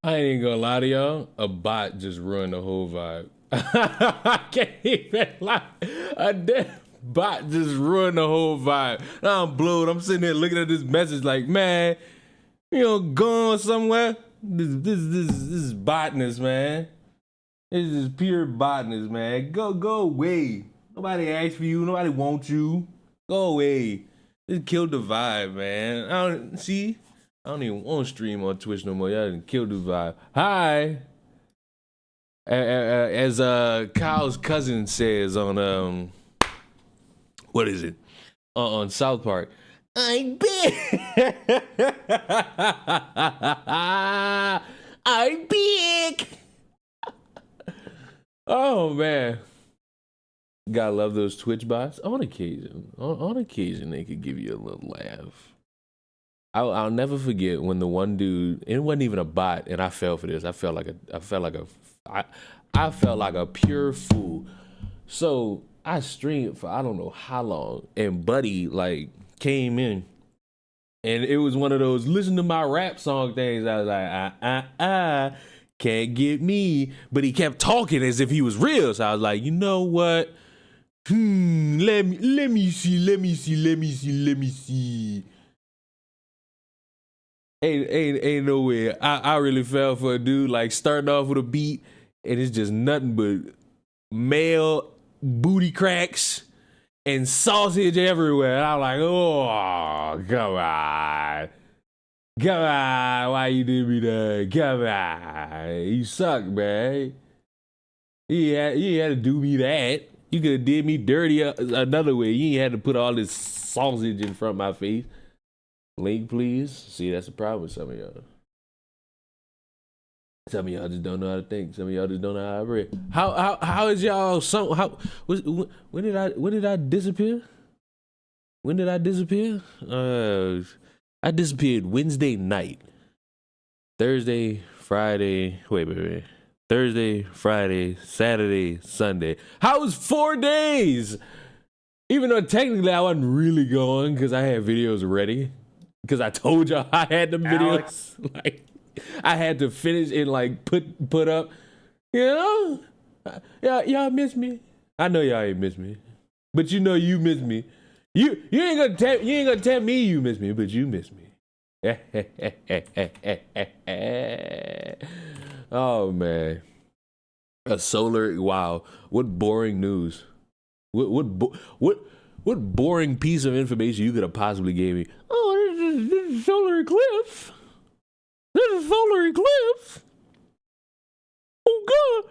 I ain't even gonna lie to y'all. A bot just ruined the whole vibe. I can't even lie. A damn bot just ruined the whole vibe. Now I'm blowed. I'm sitting there looking at this message like, man, you know, going somewhere. This is botness, man. This is pure botness, man. Go away. Nobody asked for you. Nobody wants you. Go away. Just killed the vibe, man. I don't even want to stream on Twitch no more. Y'all done killed the vibe. Hi. As Kyle's cousin says on what is it? On South Park. I'm big. I'm big. Oh man. Gotta love those Twitch bots. On occasion. On occasion they could give you a little laugh. I'll never forget when the one dude, it wasn't even a bot, and I fell for this. I felt like a pure fool. So I streamed for I don't know how long, and Buddy like came in, and it was one of those listen to my rap song things. I was like, can't get me, but he kept talking as if he was real. So I was like, you know what? Let me see. Ain't no way. I really fell for a dude like starting off with a beat and it's just nothing but male booty cracks and sausage everywhere. And I'm like, oh, come on. Come on. Why you did me that? Come on. You suck, man. You had to do me that. You could have did me dirty another way. You ain't had to put all this sausage in front of my face. Link, please. See, that's the problem with some of y'all. Some of y'all just don't know how to think. Some of y'all just don't know how to read. How is y'all? When did I disappear? When did I disappear? I disappeared Wednesday night. Thursday, Friday. Wait. Thursday, Friday, Saturday, Sunday. How was 4 days? Even though technically I wasn't really going because I had videos ready. Because I told y'all I had the videos. Like I had to finish and like put up. You know? Y'all miss me. I know y'all ain't miss me. But you know you miss me. You ain't gonna tell me you miss me, but you miss me. Oh man. Wow. What boring news. What boring piece of information you could have possibly gave me? Oh, this is solar eclipse. There's a solar eclipse. Oh God,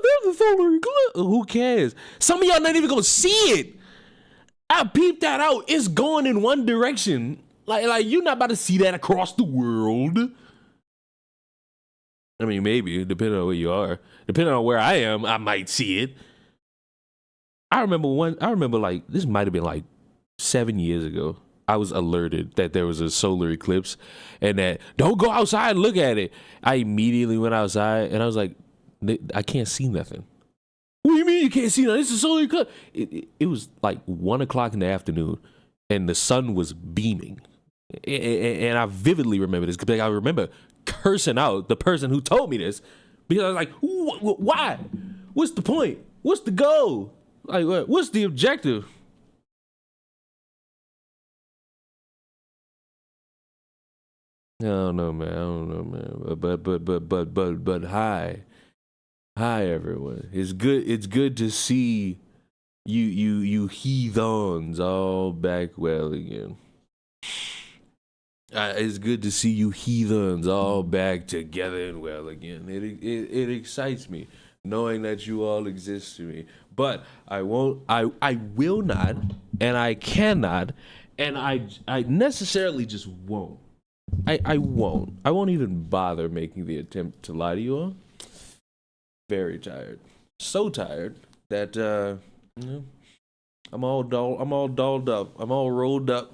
there's a solar eclipse. Who cares? Some of y'all not even gonna see it. I peeped that out. It's going in one direction. Like you're not about to see that across the world. I mean, maybe, depending on where you are. Depending on where I am, I might see it. I remember like, this might have been like 7 years ago. I was alerted that there was a solar eclipse and that don't go outside and look at it. I immediately went outside and I was like, I can't see nothing. What do you mean you can't see nothing? It's a solar eclipse. It was like 1 o'clock in the afternoon and the sun was beaming. And I vividly remember this because I remember cursing out the person who told me this because I was like, why? What's the point? What's the goal? Like, what's the objective? I don't know, man. But hi everyone. It's good to see you heathens all back well again. It's good to see you heathens all back together and well again. It excites me knowing that you all exist to me. But I will not, and I cannot, and I necessarily just won't. I won't. I won't even bother making the attempt to lie to you all. Very tired. So tired that I'm all dolled up. I'm all rolled up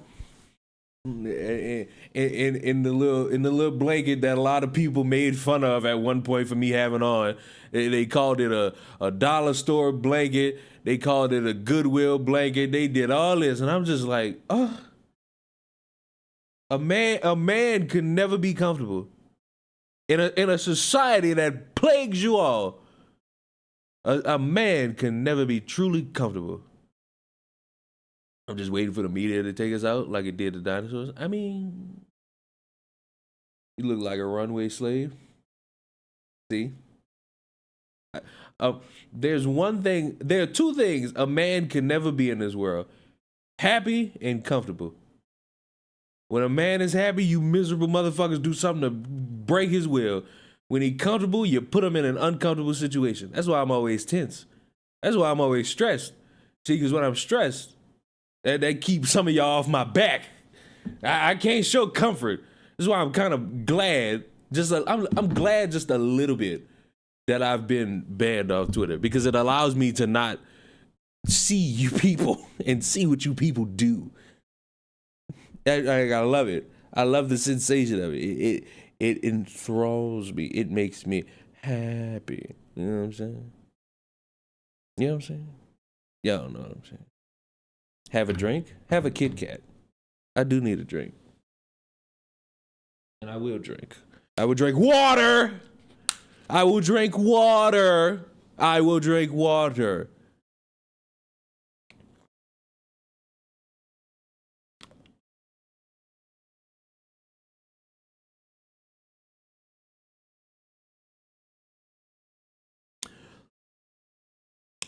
in the little blanket that a lot of people made fun of at one point for me having on. They called it a dollar store blanket. They called it a Goodwill blanket. They did all this, and I'm just like, oh. A man could never be comfortable. In a society that plagues you all, a man can never be truly comfortable. I'm just waiting for the media to take us out like it did the dinosaurs. I mean, you look like a runway slave. See? There's one thing, there are two things a man can never be in this world: happy and comfortable. When a man is happy, you miserable motherfuckers do something to break his will. When he comfortable, you put him in an uncomfortable situation. That's why I'm always tense. That's why I'm always stressed. See, because when I'm stressed, that keeps some of y'all off my back. I can't show comfort. This is why I'm kind of glad. I'm glad just a little bit that I've been banned off Twitter, because it allows me to not see you people and see what you people do. I love it. I love the sensation of it. It enthralls me. It makes me happy. You know what I'm saying? You know what I'm saying? Y'all know what I'm saying. Have a drink. Have a Kit Kat. I do need a drink. And I will drink. I will drink water. I will drink water. I will drink water.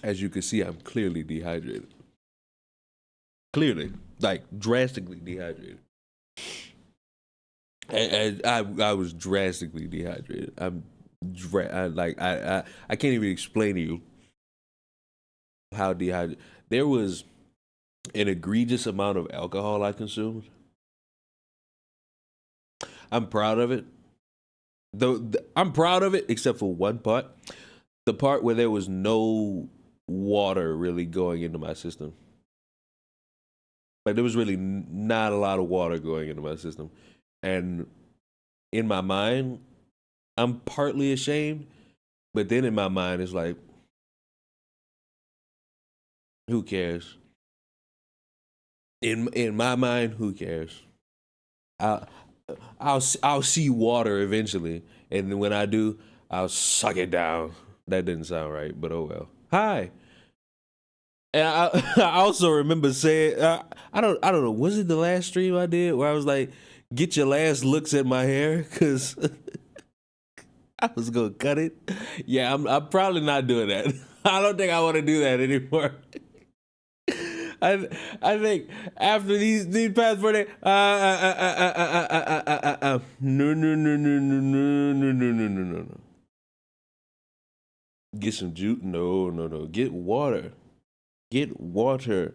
As you can see, I'm clearly dehydrated. Clearly, like drastically dehydrated. And I was drastically dehydrated. I can't even explain to you how dehydrated. There was an egregious amount of alcohol I consumed. I'm proud of it. I'm proud of it, except for one part. The part where there was no water really going into my system. Like, there was really not a lot of water going into my system. And in my mind, I'm partly ashamed. But then in my mind, it's like, who cares? In my mind, who cares? I'll see water eventually, and then when I do, I'll suck it down. That didn't sound right, but oh well. Hi. And I also remember saying, I don't know, was it the last stream I did where I was like, get your last looks at my hair, because I was gonna cut it. Yeah, I'm probably not doing that. I don't think I want to do that anymore. I think after these past 4 days, no. Get some juice? No. Get water. Get water.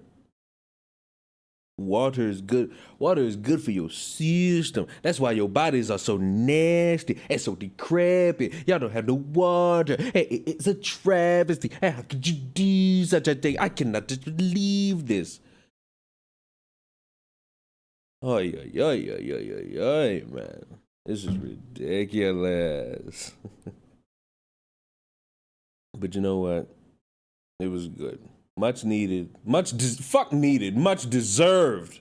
Water is good. Water is good for your system. That's why your bodies are so nasty and so decrepit. Y'all don't have no water. Hey, it's a travesty. How could you do such a thing? I cannot just believe this. Oh, yeah, man. This is ridiculous. But you know what? It was good. Much needed. Much deserved.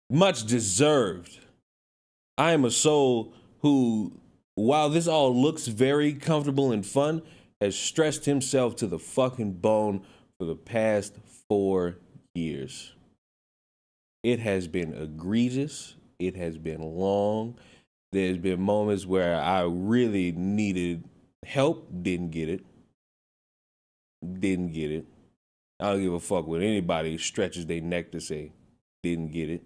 Much deserved. I am a soul who, while this all looks very comfortable and fun, has stressed himself to the fucking bone for the past 4 years. It has been egregious. It has been long. There's been moments where I really needed help, didn't get it. I don't give a fuck what anybody stretches their neck to say. Didn't get it.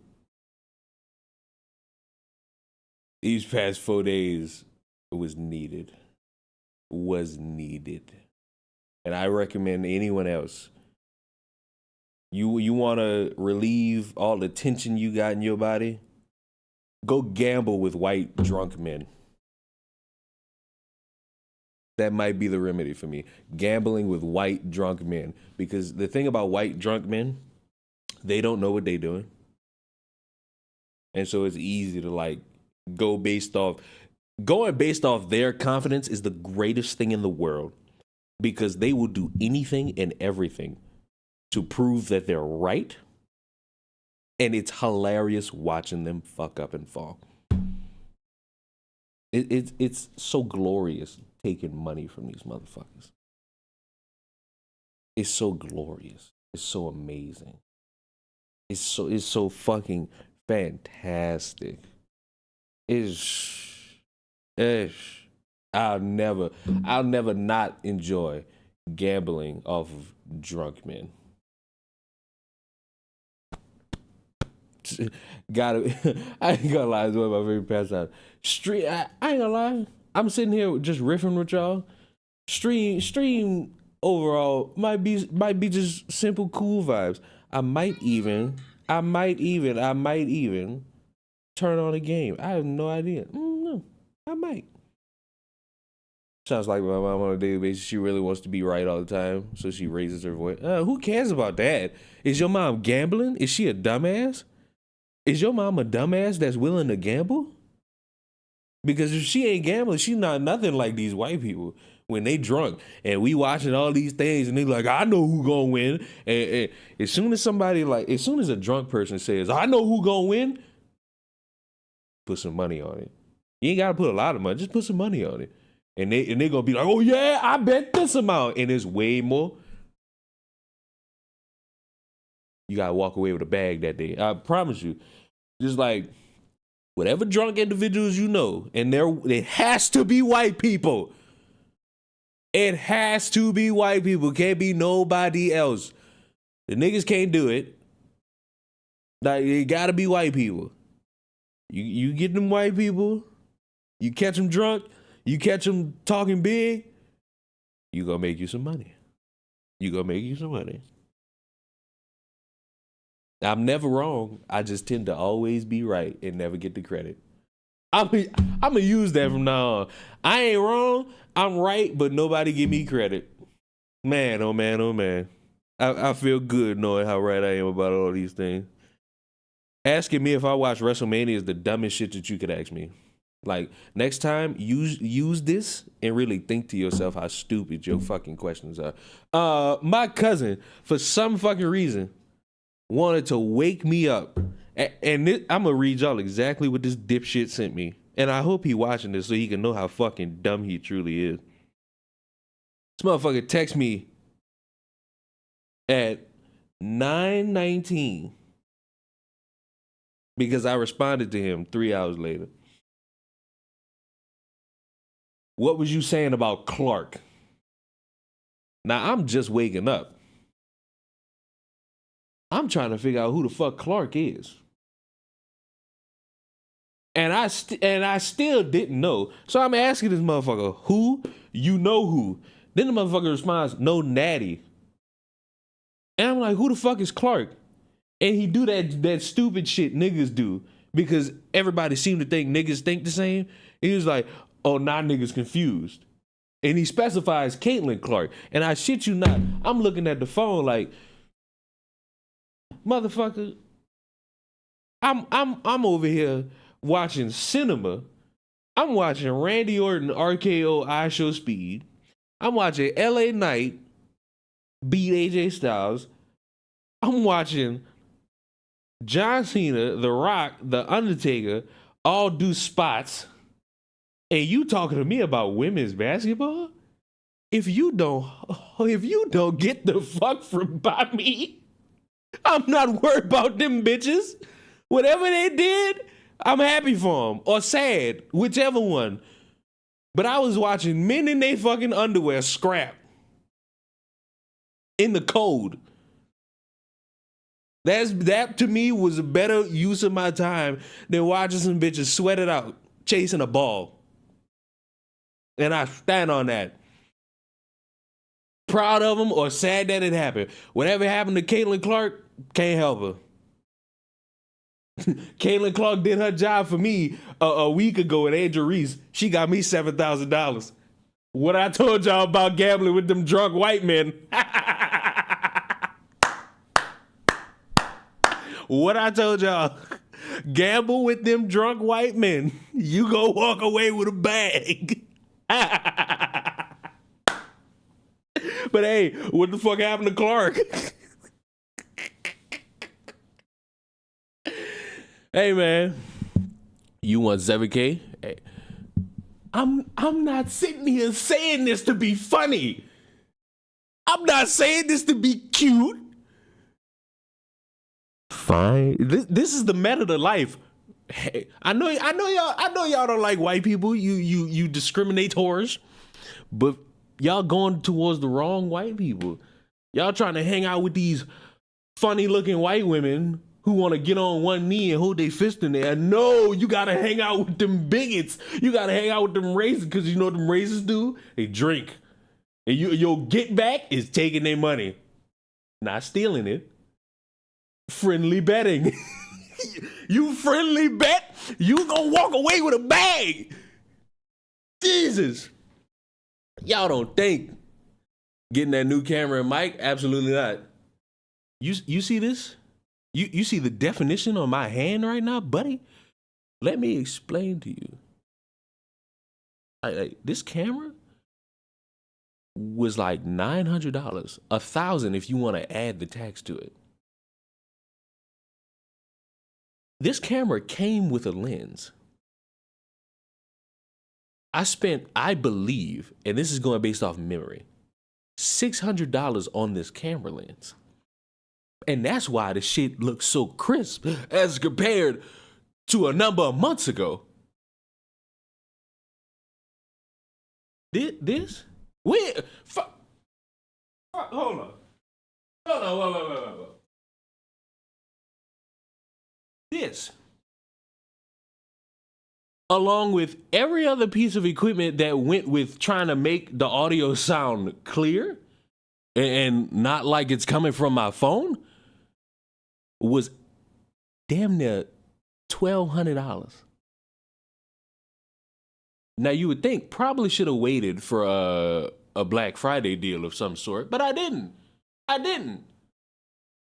These past 4 days was needed. And I recommend anyone else. You want to relieve all the tension you got in your body? Go gamble with white drunk men. That might be the remedy for me. Gambling with white drunk men. Because the thing about white drunk men, they don't know what they're doing. And so it's easy to like going based off their confidence is the greatest thing in the world, because they will do anything and everything to prove that they're right. And it's hilarious watching them fuck up and fall. It's so glorious taking money from these motherfuckers. It's so glorious. It's so amazing. It's so fucking fantastic. It's I'll never not enjoy gambling off of drunk men. Gotta, I ain't gonna lie, it's one of my favorite pastimes. I ain't gonna lie. I'm sitting here just riffing with y'all. Stream overall might be just simple cool vibes. I might even turn on a game. I have no idea. No, I might. Sounds like my mom on a daily basis. She really wants to be right all the time, so she raises her voice. Who cares about that? Is your mom gambling? Is she a dumbass? Is your mom a dumbass that's willing to gamble? Because if she ain't gambling, she's not nothing like these white people. When they drunk and we watching all these things and they like, I know who gonna win. And as soon as a drunk person says, I know who gonna win, put some money on it. You ain't gotta put a lot of money, just put some money on it. And they gonna be like, oh yeah, I bet this amount. And it's way more. You gotta walk away with a bag that day. I promise you. Just like whatever drunk individuals you know, and it has to be white people. It has to be white people. Can't be nobody else. The niggas can't do it. Like, it gotta be white people. You get them white people, you catch them drunk, you catch them talking big, you gonna make you some money. I'm never wrong. I just tend to always be right and never get the credit. I'm gonna use that from now on. I ain't wrong. I'm right, but nobody give me credit. Man, oh man, oh man. I feel good knowing how right I am about all these things. Asking me if I watch WrestleMania is the dumbest shit that you could ask me. Like, next time, use this and really think to yourself how stupid your fucking questions are. My cousin, for some fucking reason, wanted to wake me up. And I'm going to read y'all exactly what this dipshit sent me. And I hope he watching this so he can know how fucking dumb he truly is. This motherfucker text me at 9:19 because I responded to him 3 hours later. What was you saying about Clark? Now, I'm just waking up. I'm trying to figure out who the fuck Clark is. And I still didn't know. So I'm asking this motherfucker, who? You know who? Then the motherfucker responds, no, Natty. And I'm like, who the fuck is Clark? And he do that stupid shit niggas do because everybody seem to think niggas think the same. He was like, oh, now niggas confused. And he specifies Caitlin Clark. And I shit you not, I'm looking at the phone like, motherfucker, I'm over here watching cinema. I'm watching Randy Orton RKO I Show Speed. I'm watching LA Knight beat AJ Styles. I'm watching John Cena, The Rock, The Undertaker all do spots. And you talking to me about women's basketball? If you don't get the fuck from by me, I'm not worried about them bitches. Whatever they did, I'm happy for them. Or sad, whichever one. But I was watching men in their fucking underwear scrap. In the cold. That to me was a better use of my time than watching some bitches sweat it out, chasing a ball. And I stand on that. Proud of them or sad that it happened. Whatever happened to Caitlin Clark, can't help her. Caitlin Clark did her job for me a week ago with Angel Reese. She got me $7,000. What I told y'all about gambling with them drunk white men. What I told y'all. Gamble with them drunk white men. You go walk away with a bag. But hey, what the fuck happened to Clark? Hey man, you want 7K? Hey, I'm not sitting here saying this to be funny. I'm not saying this to be cute. Fine. This is the method of life. Hey, I know y'all don't like white people. You discriminators, but y'all going towards the wrong white people. Y'all trying to hang out with these funny looking white women who want to get on one knee and hold their fist in there. No, you gotta hang out with them bigots. You gotta hang out with them racists, because you know what them racists do? They drink. And your get back is taking their money. Not stealing it. Friendly betting. You friendly bet, you gonna walk away with a bag. Jesus. Y'all don't think getting that new camera and mic? Absolutely not. You see this? You see the definition on my hand right now, buddy? Let me explain to you. This camera was like $900, $1,000 if you want to add the tax to it. This camera came with a lens. I spent, I believe, and this is going based off memory, $600 on this camera lens. And that's why the shit looks so crisp as compared to a number of months ago. This? Wait, hold on. Wait. This, along with every other piece of equipment that went with trying to make the audio sound clear and not like it's coming from my phone, was damn near $1,200. Now you would think probably should have waited for a Black Friday deal of some sort, but I didn't.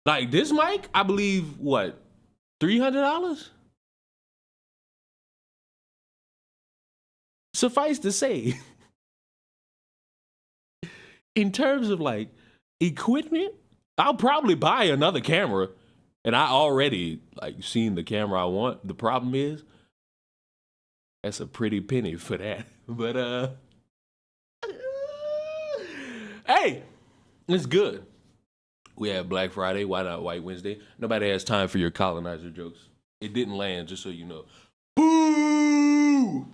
Like this mic, I believe, what, $300? Suffice to say, in terms of like equipment, I'll probably buy another camera, and I already like seen the camera I want. The problem is, that's a pretty penny for that. But hey, it's good. We had Black Friday. Why not White Wednesday? Nobody has time for your colonizer jokes. It didn't land, just so you know. Boo!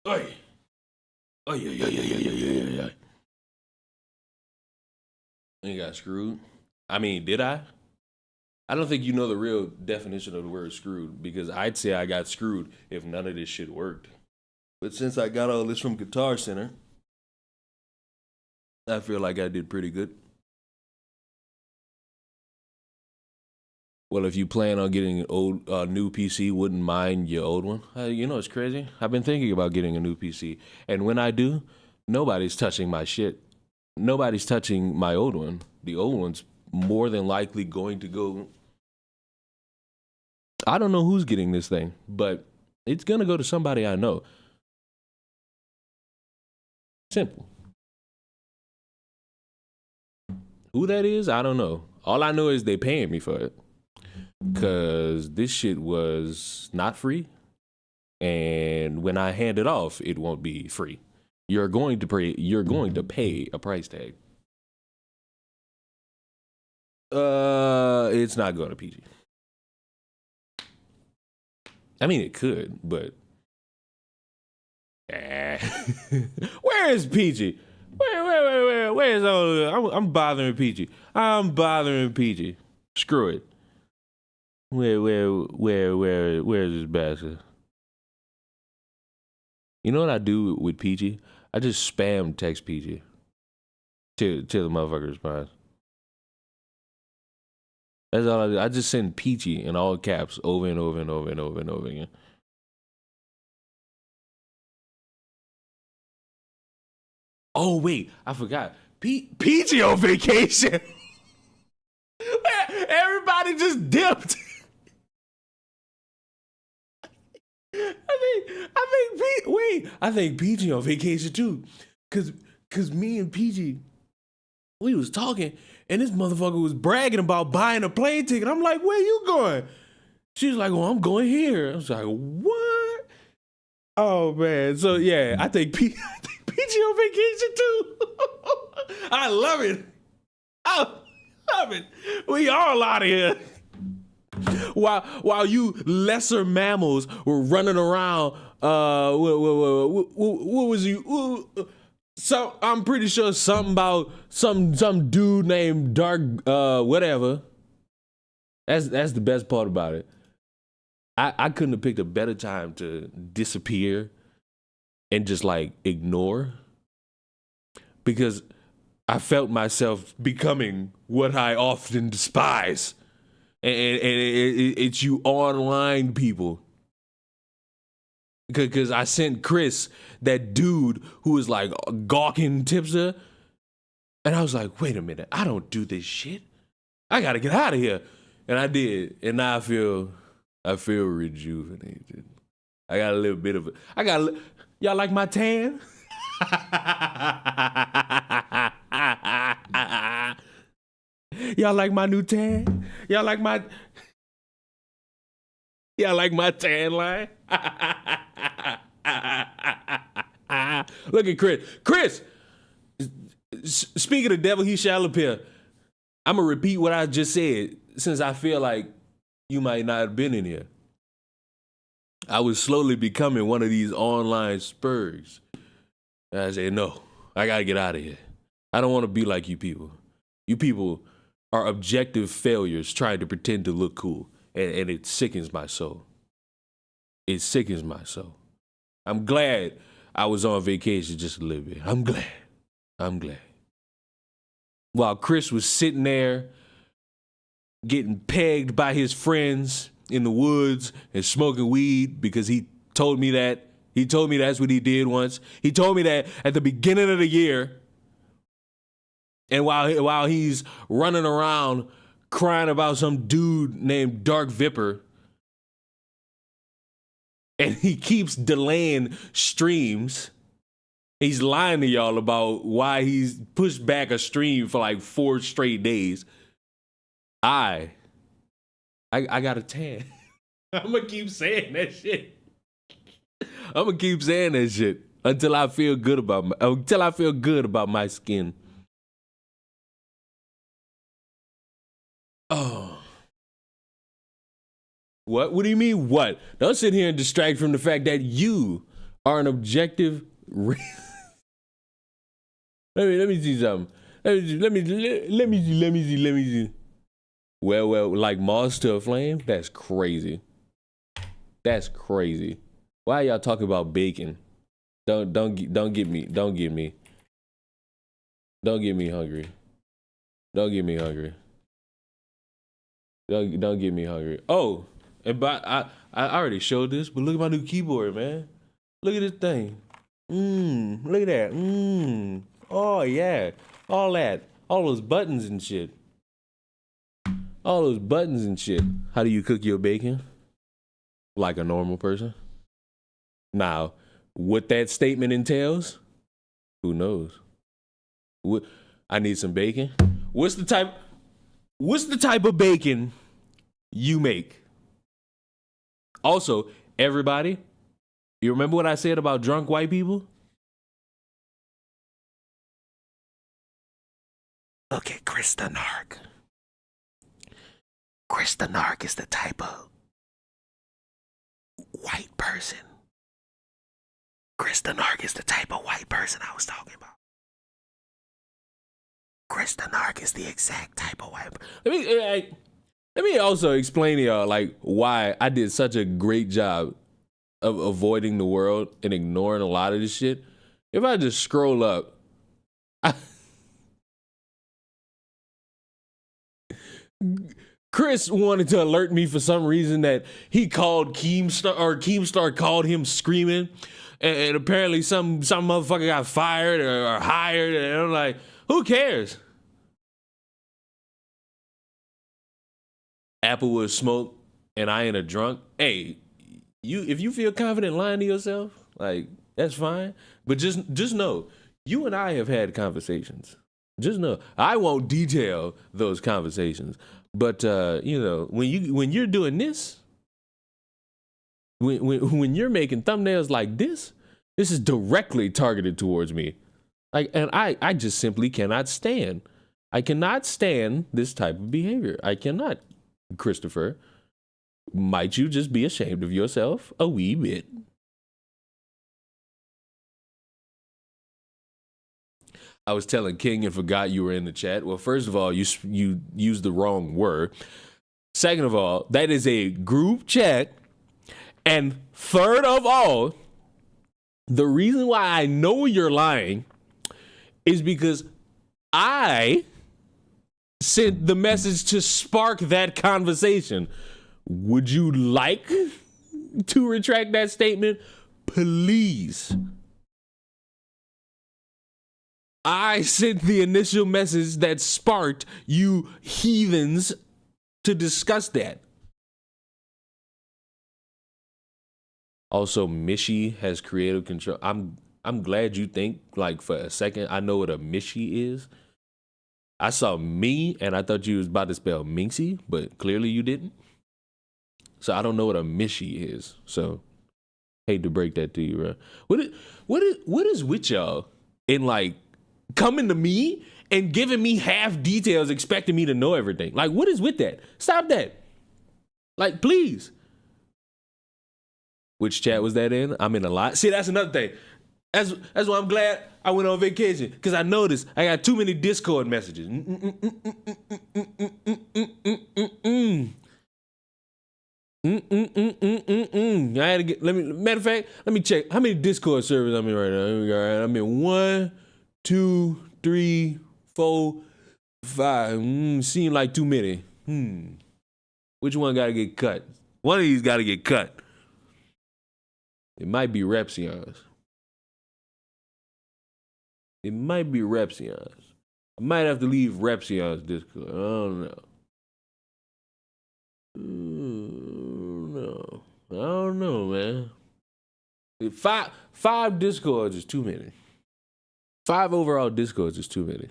Oi. Oi. You got screwed. I mean, did I? I don't think you know the real definition of the word screwed, because I'd say I got screwed if none of this shit worked. But since I got all this from Guitar Center, I feel like I did pretty good. Well, if you plan on getting an new PC, wouldn't mind your old one. You know, it's crazy. I've been thinking about getting a new PC. And when I do, nobody's touching my shit. Nobody's touching my old one. The old one's more than likely going to go. I don't know who's getting this thing, but it's going to go to somebody I know. Simple. Who that is, I don't know. All I know is they paying me for it, because this shit was not free. And when I hand it off, it won't be free. You're going to pay a price tag. It's not going to PG. I mean, it could, but where is PG? Where's all? I'm bothering PG. I'm bothering PG. Screw it. Where's this bastard? You know what I do with PG? I just spam text PG till the motherfucker responds. That's all I do. I just send Peachy in all caps over and over and over and over and over again. Oh wait, I forgot. Peachy on vacation. Everybody just dipped. I think Peachy on vacation too. Cause me and Peachy, we was talking, and this motherfucker was bragging about buying a plane ticket. I'm like, where you going? She was like, "Well, I'm going here." I was like, "What?" Oh man. So yeah, I think I think Peachy on vacation too. I love it. I love it. We all out of here. While you lesser mammals were running around, what was you? So I'm pretty sure something about some dude named Dark whatever. That's the best part about it. I couldn't have picked a better time to disappear and just like ignore, because I felt myself becoming what I often despise. And it's you online people. Because I sent Chris, that dude who was like gawking tipster, and I was like, wait a minute, I don't do this shit. I gotta get out of here. And I did. And now I feel rejuvenated. I got a little bit of it. Y'all like my tan? Y'all like my new tan? Y'all like my tan line? Look at Chris. Chris, speaking of devil, he shall appear. I'm going to repeat what I just said, since I feel like you might not have been in here. I was slowly becoming one of these online spurs. And I said, no, I got to get out of here. I don't want to be like you people. You people are objective failures trying to pretend to look cool. And it sickens my soul. It sickens my soul. I'm glad I was on vacation just a little bit. I'm glad. While Chris was sitting there getting pegged by his friends in the woods and smoking weed, because he told me that. He told me that's what he did once. He told me that at the beginning of the year. And while he's running around crying about some dude named Dark Viper, and he keeps delaying streams, he's lying to y'all about why he's pushed back a stream for like 4 straight days. I got a tan. I'm gonna keep saying that shit. Until I feel good about my skin. Oh. What? What do you mean, what? Don't sit here and distract from the fact that you are an objective Let me see something. Let me see. Well, like moths to a flame? That's crazy. Why are y'all talking about bacon? Don't get me hungry. Don't get me hungry. Oh, and I already showed this, but look at my new keyboard, man. Look at this thing. Look at that. Oh yeah. All those buttons and shit. How do you cook your bacon? Like a normal person? Now, what that statement entails, who knows? I need some bacon. What's the type of bacon you make? Also, everybody, you remember what I said about drunk white people? Look at Chris the Narc. Chris the Narc is the type of white person. Chris the Narc is the type of white person I was talking about. Chris the Narc is the exact type of white person. Let me also explain to y'all like why I did such a great job of avoiding the world and ignoring a lot of this shit. If I just scroll up, Chris wanted to alert me for some reason that he called Keemstar, or Keemstar called him screaming, and apparently some motherfucker got fired or hired, and I'm like, who cares? Applewood smoke, and I ain't a drunk. Hey, if you feel confident lying to yourself, like that's fine. But just know, you and I have had conversations. Just know, I won't detail those conversations. But when you're doing this, When you're making thumbnails like this is directly targeted towards me. Like, and I just simply cannot stand. I cannot stand this type of behavior. I cannot, Christopher. Might you just be ashamed of yourself a wee bit? I was telling King and forgot you were in the chat. Well, first of all, you used the wrong word. Second of all, that is a group chat. And third of all, the reason why I know you're lying is because I sent the message to spark that conversation. Would you like to retract that statement? Please. I sent the initial message that sparked you heathens to discuss that. Also, Mishi has creative control. I'm glad you think, like, for a second, I know what a Mishi is. I saw me and I thought you was about to spell Minxie, but clearly you didn't. So I don't know what a Mishi is. So hate to break that to you, bro. What is with y'all in, like, coming to me and giving me half details, expecting me to know everything? Like, what is with that? Stop that. Like, please. Which chat was that in? I'm in a lot. See, that's another thing. That's why I'm glad I went on vacation, because I noticed I got too many Discord messages. I had to get, matter of fact, let me check how many Discord servers I'm in right now. I'm in 1, 2, 3, 4, 5. Seem like too many. Which one gotta get cut? One of these gotta get cut. It might be Repsion's. It might be Repsion's. I might have to leave Repsion's Discord. I don't know. I don't know, man. Five Discords is too many. 5 overall Discords is too many.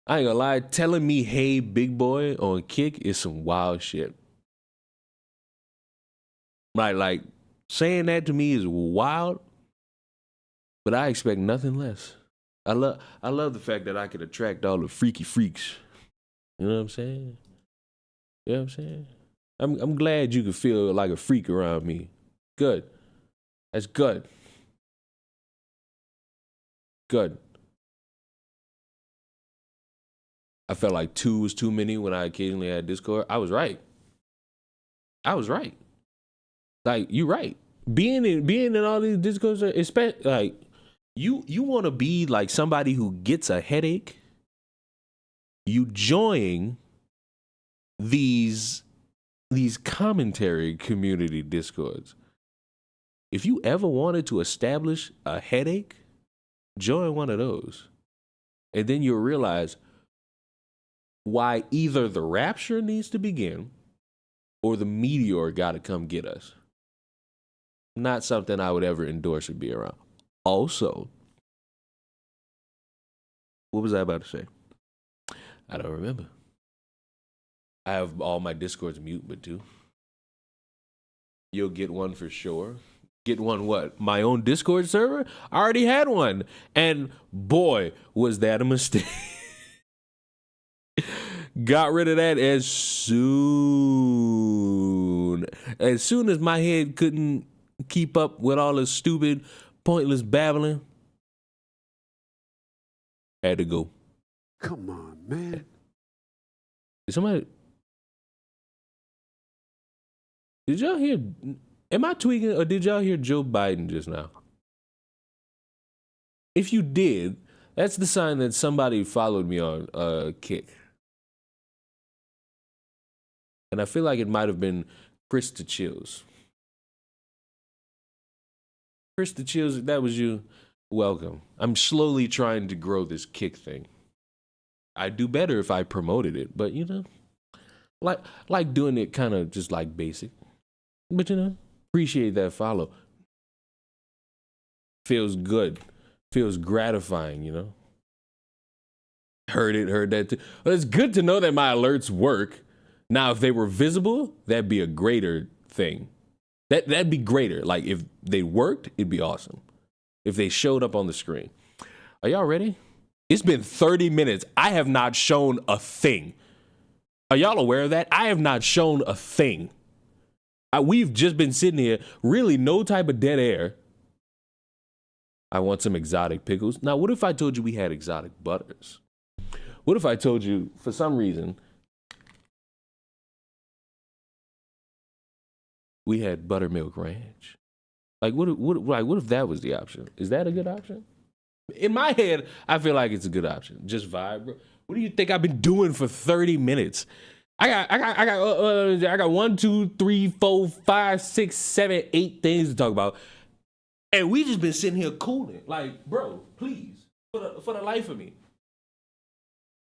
I ain't gonna lie, telling me, hey, big boy, on Kick is some wild shit. Like, saying that to me is wild, but I expect nothing less. I love the fact that I can attract all the freaky freaks. You know what I'm saying? You know what I'm saying? I'm glad you can feel like a freak around me. Good. That's good. Good. I felt like 2 was too many when I occasionally had Discord. I was right. Like, you right. Being in all these Discords, especially, like, you want to be like somebody who gets a headache. You join these commentary community Discords. If you ever wanted to establish a headache, join one of those. And then you'll realize why either the rapture needs to begin or the meteor got to come get us. Not something I would ever endorse or be around. Also, what was I about to say? I don't remember. I have all my Discords mute, but too. You'll get one for sure. Get one what? My own Discord server? I already had one. And boy, was that a mistake. Got rid of that as soon as my head couldn't keep up with all this stupid, pointless babbling. Had to go. Come on, man. Did y'all hear, am I tweaking or did y'all hear Joe Biden just now? If you did, that's the sign that somebody followed me on Kick. And I feel like it might have been Krista Chills. Krista Chills, if that was you, welcome. I'm slowly trying to grow this Kick thing. I'd do better if I promoted it, but you know, like doing it kind of just like basic. But you know, appreciate that follow. Feels good. Feels gratifying, you know. Heard that too. But it's good to know that my alerts work. Now, if they were visible, that'd be a greater thing. That'd be greater. Like if they worked, it'd be awesome. If they showed up on the screen. Are y'all ready? It's been 30 minutes. I have not shown a thing. Are y'all aware of that? I have not shown a thing. We've just been sitting here, really no type of dead air. I want some exotic pickles. Now, what if I told you we had exotic butters? What if I told you, for some reason, we had buttermilk ranch? Like, what if that was the option? Is that a good option? In my head, I feel like it's a good option. Just vibe, bro. What do you think I've been doing for 30 minutes? I got 1, 2, 3, 4, 5, 6, 7, 8 things to talk about. And we just been sitting here cooling. Like, bro, please, for the life of me.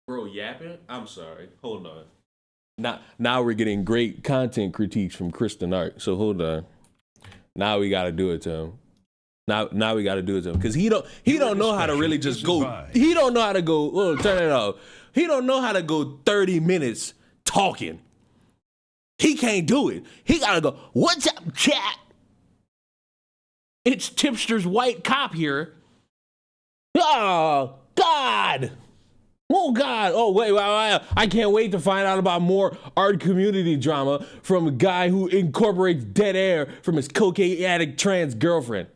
Bro, yapping? I'm sorry. Hold on. Now we're getting great content critiques from Kristen Art. So hold on. Now we gotta do it to him. Now we gotta do it to him. Because he don't know how to really just go. He don't know how to go, oh, turn it off. He don't know how to go 30 minutes talking. He can't do it. He gotta go, what's up, chat? It's Tipster's white cop here. Oh, God. Oh, God. Oh, wait. I can't wait to find out about more art community drama from a guy who incorporates dead air from his cocaine addict trans girlfriend.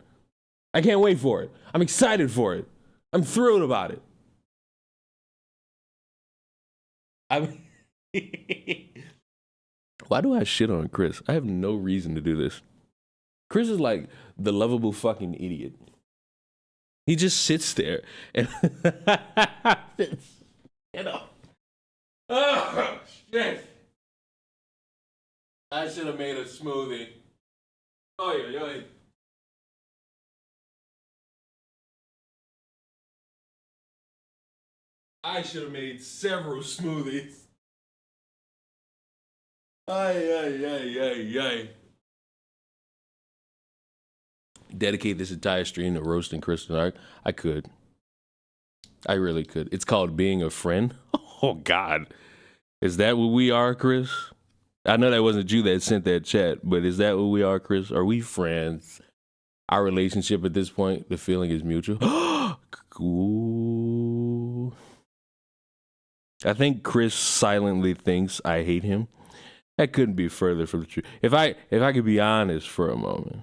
I can't wait for it. I'm excited for it. I'm thrilled about it. Why do I shit on Chris? I have no reason to do this. Chris is like the lovable fucking idiot. He just sits there and you know. Oh shit! I should have made a smoothie. Oh yeah. I should have made several smoothies. Ay. Dedicate this entire stream to roasting Kristen Art. I could. I really could. It's called being a friend. Oh, God. Is that what we are, Chris? I know that wasn't you that sent that chat, but is that what we are, Chris? Are we friends? Our relationship at this point, the feeling is mutual. Cool. I think Chris silently thinks I hate him. That couldn't be further from the truth. If I could be honest for a moment.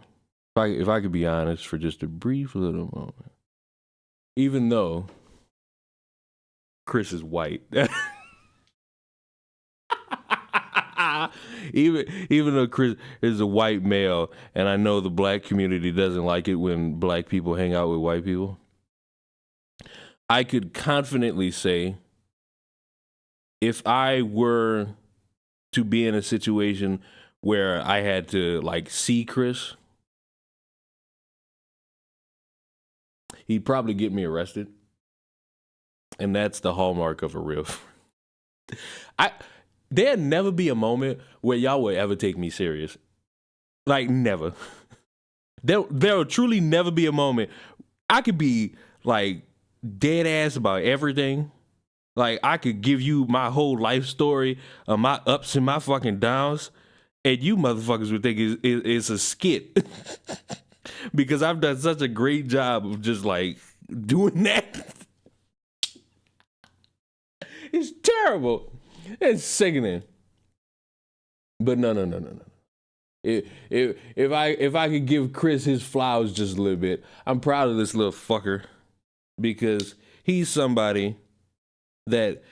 If I could be honest for just a brief little moment, even though Chris is white, even though Chris is a white male, and I know the black community doesn't like it when black people hang out with white people, I could confidently say, if I were to be in a situation where I had to like see Chris, he'd probably get me arrested. And that's the hallmark of a real friend. There'd never be a moment where y'all would ever take me serious. Like, never. There'll truly never be a moment. I could be, like, dead ass about everything. Like, I could give you my whole life story of my ups and my fucking downs. And you motherfuckers would think it's a skit. Because I've done such a great job of just like doing that. It's terrible. It's sickening. But no. If I could give Chris his flowers just a little bit, I'm proud of this little fucker because he's somebody that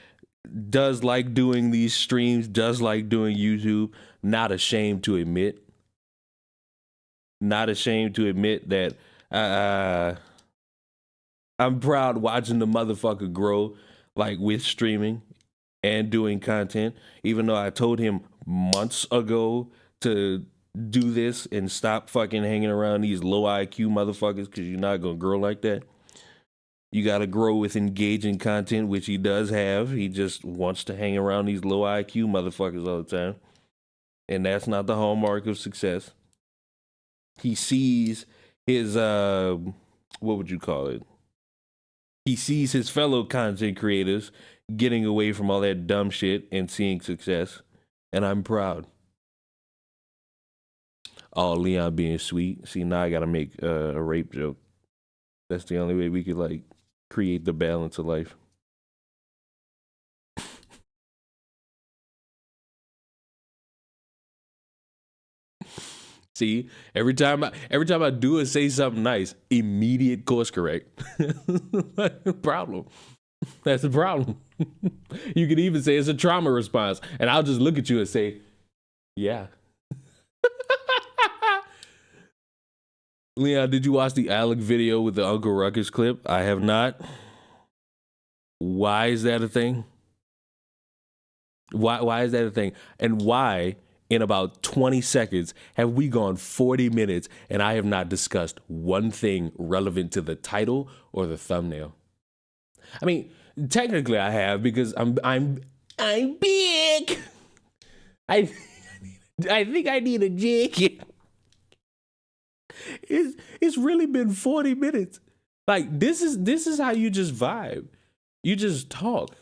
does like doing these streams, does like doing YouTube, not ashamed to admit. Not ashamed to admit that I'm proud watching the motherfucker grow, like with streaming and doing content. Even though I told him months ago to do this and stop fucking hanging around these low IQ motherfuckers because you're not gonna grow like that. You gotta grow with engaging content, which he does have. He just wants to hang around these low IQ motherfuckers all the time. And that's not the hallmark of success. He sees his, what would you call it? He sees his fellow content creators getting away from all that dumb shit and seeing success. and I'm proud. Oh, Leon being sweet. See, now I gotta make a rape joke. That's the only way we could like create the balance of life. See, every time I do it, say something nice, immediate course correct. Problem. That's the problem. You could even say it's a trauma response, and I'll just look at you and say, yeah. Leon, did you watch the Alec video with the Uncle Ruckus clip? I have not. Why is that a thing? Why is that a thing? And why, in about 20 seconds, have we gone 40 minutes and I have not discussed one thing relevant to the title or the thumbnail? I mean, technically I have, because I'm big. I think I need a jacket. It's really been 40 minutes. Like this is how you just vibe. You just talk.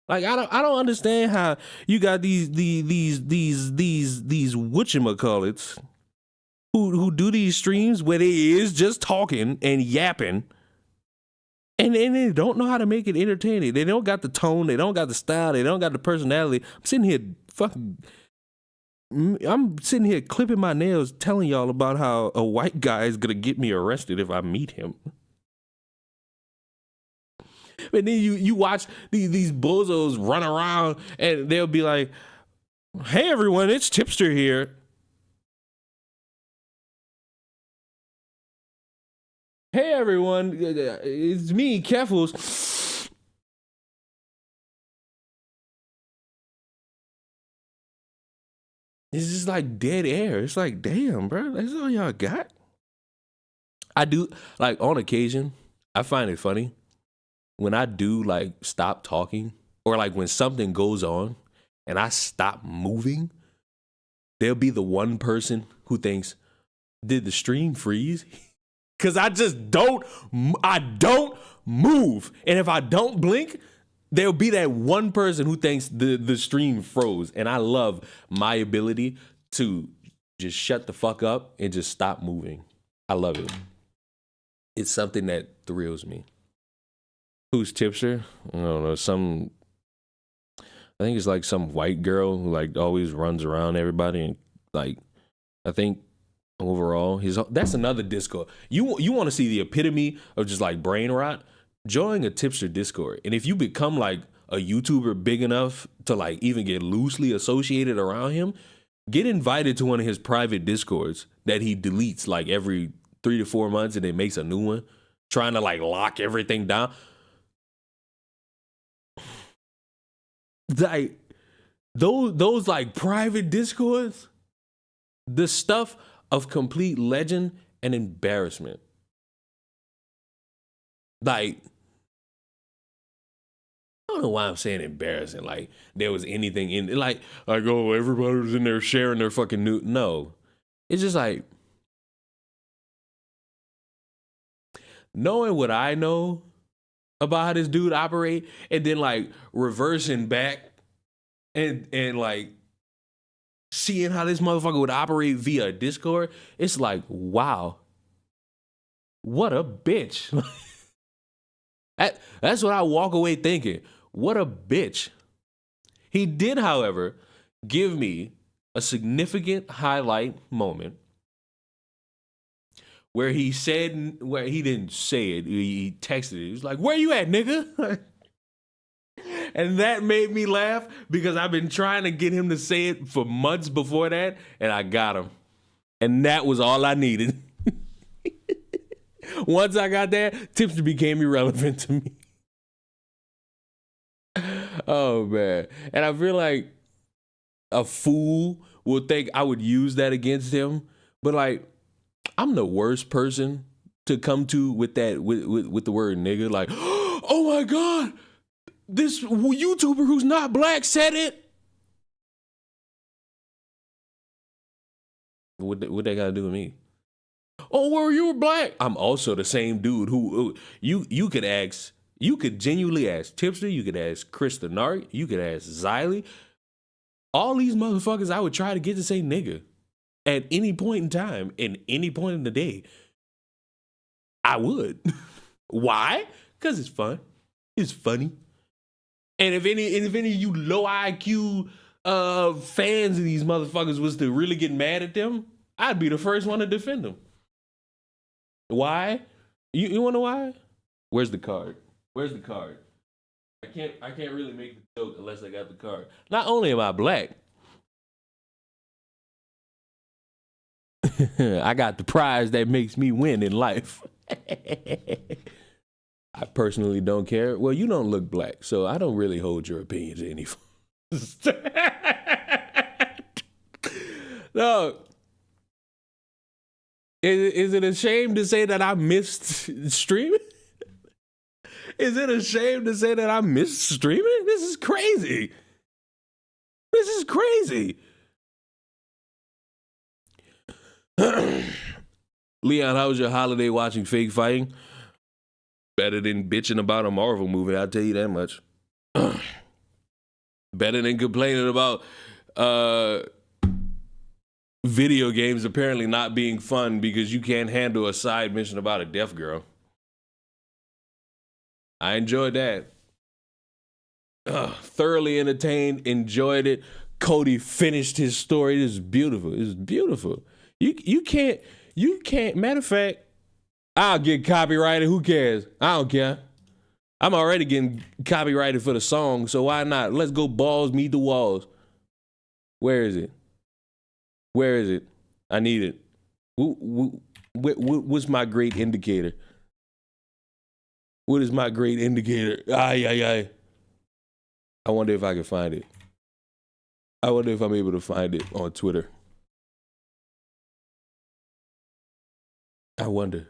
Like I don't understand how you got these whatchamacallits who do these streams where they is just talking and yapping. And they don't know how to make it entertaining. They don't got the tone. They don't got the style. They don't got the personality. I'm sitting here clipping my nails, telling y'all about how a white guy is gonna get me arrested if I meet him. And then you watch these bozos run around and they'll be like, "Hey everyone, it's Tipster here. Hey everyone, it's me, Keffels." It's just like dead air. It's like, damn, bro, that's all y'all got. I do, like, on occasion, I find it funny when I do like stop talking, or like when something goes on and I stop moving, there'll be the one person who thinks, did the stream freeze? Cause I don't move. And if I don't blink, there'll be that one person who thinks the stream froze. And I love my ability to just shut the fuck up and just stop moving. I love it. It's something that thrills me. Who's Tipster? I don't know. I think it's like some white girl who like always runs around everybody, and like I think overall that's another Discord. You want to see the epitome of just like brain rot? Join a Tipster Discord, and if you become like a YouTuber big enough to like even get loosely associated around him, get invited to one of his private Discords that he deletes like every 3 to 4 months, and then makes a new one, trying to like lock everything down. Like those like private Discords, the stuff of complete legend and embarrassment. Like, I don't know why I'm saying embarrassing. Like there was anything in it, like oh, everybody was in there sharing their fucking new. No, it's just like knowing what I know about how this dude operate, and then like reversing back and like seeing how this motherfucker would operate via Discord. It's like, wow, what a bitch. That's what I walk away thinking. What a bitch. He did, however, give me a significant highlight moment where he didn't say it, he texted it. He was like, "Where you at, nigga?" And that made me laugh because I've been trying to get him to say it for months before that, and I got him. And that was all I needed. Once I got that, Tipster became irrelevant to me. Oh, man. And I feel like a fool will think I would use that against him. But, like, I'm the worst person to come to with that, with the word nigga. Like, oh, my God, this YouTuber who's not black said it. What they got to do with me? Oh, well, you were black. I'm also the same dude who you could ask. You could genuinely ask Tipster. You could ask Chris the Narc. You could ask Xylee. all these motherfuckers I would try to get to say nigga at any point in time, in any point in the day. I would. Why? Because it's fun. It's funny. And if any of you low IQ fans of these motherfuckers was to really get mad at them, I'd be the first one to defend them. Why? You wanna know why? Where's the card? Where's the card? I can't really make the joke unless I got the card. Not only am I black, I got the prize that makes me win in life. I personally don't care. Well, you don't look black, so I don't really hold your opinions any. No. Is it a shame to say that I missed streaming? Is it a shame to say that I missed streaming? This is crazy. This is crazy. Leon, how was your holiday watching fake fighting? Better than bitching about a Marvel movie, I'll tell you that much. Better than complaining about video games apparently not being fun because you can't handle a side mission about a deaf girl. I enjoyed that. Thoroughly entertained, enjoyed it. Cody finished his story. It's beautiful. It's beautiful. You can't, matter of fact, I'll get copyrighted. Who cares? I don't care. I'm already getting copyrighted for the song, so why not? Let's go balls meet the walls. Where is it? Where is it? I need it. What's my great indicator? What is my great indicator? I wonder if I can find it. I wonder if I'm able to find it on Twitter. I wonder.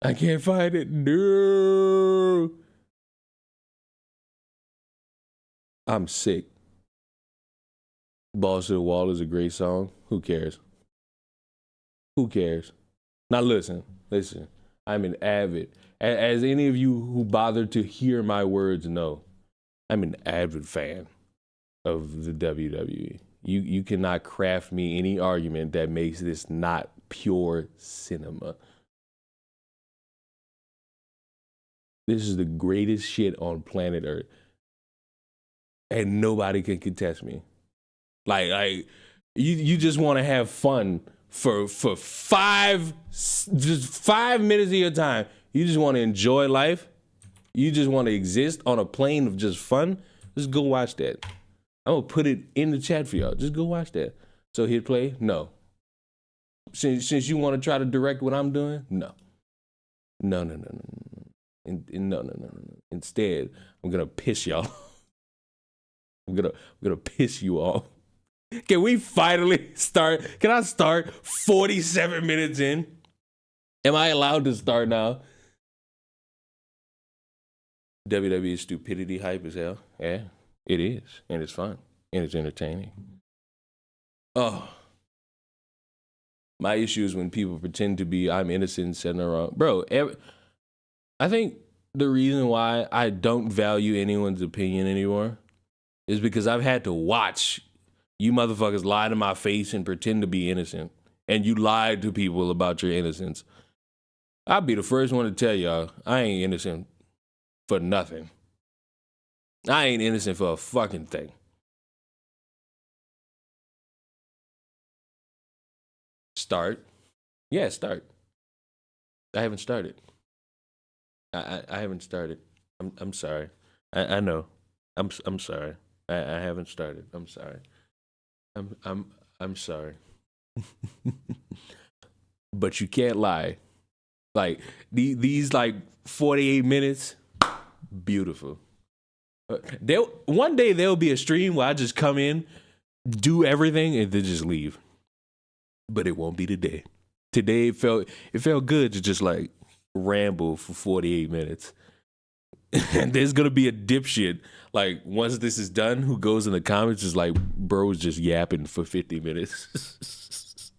I can't find it. No. I'm sick. Balls to the Wall is a great song. Who cares? Who cares? Now listen. I'm an avid, as any of you who bothered to hear my words know, I'm an avid fan of the WWE. You cannot craft me any argument that makes this not pure cinema. This is the greatest shit on planet Earth. And nobody can contest me. Like you just want to have fun for 5 minutes of your time. You just want to enjoy life. You just want to exist on a plane of just fun. Just go watch that. I'm gonna put it in the chat for y'all. Just go watch that. So hit play? No. Since you want to try to direct what I'm doing? No. No. Instead, I'm gonna piss y'all. I'm gonna piss you off. Can we finally start? Can I start 47 minutes in? Am I allowed to start now? WWE stupidity hype as hell. Yeah, it is. And it's fun. And it's entertaining. Oh. My issue is when people pretend to be, I'm innocent, said no wrong. Bro, I think the reason why I don't value anyone's opinion anymore is because I've had to watch you motherfuckers lie to my face and pretend to be innocent. And you lied to people about your innocence. I'll be the first one to tell y'all, I ain't innocent for nothing. I ain't innocent for a fucking thing. Start. Yeah, start. I haven't started. I haven't started. I'm sorry. I know. I'm sorry. I haven't started. I'm sorry. I'm sorry. But you can't lie. Like these like 48 minutes, beautiful. One day there'll be a stream where I just come in, do everything, and then just leave. But it won't be today. Today it felt good to just like ramble for 48 minutes. And there's gonna be a dipshit like once this is done who goes in the comments is like, bro's just yapping for 50 minutes.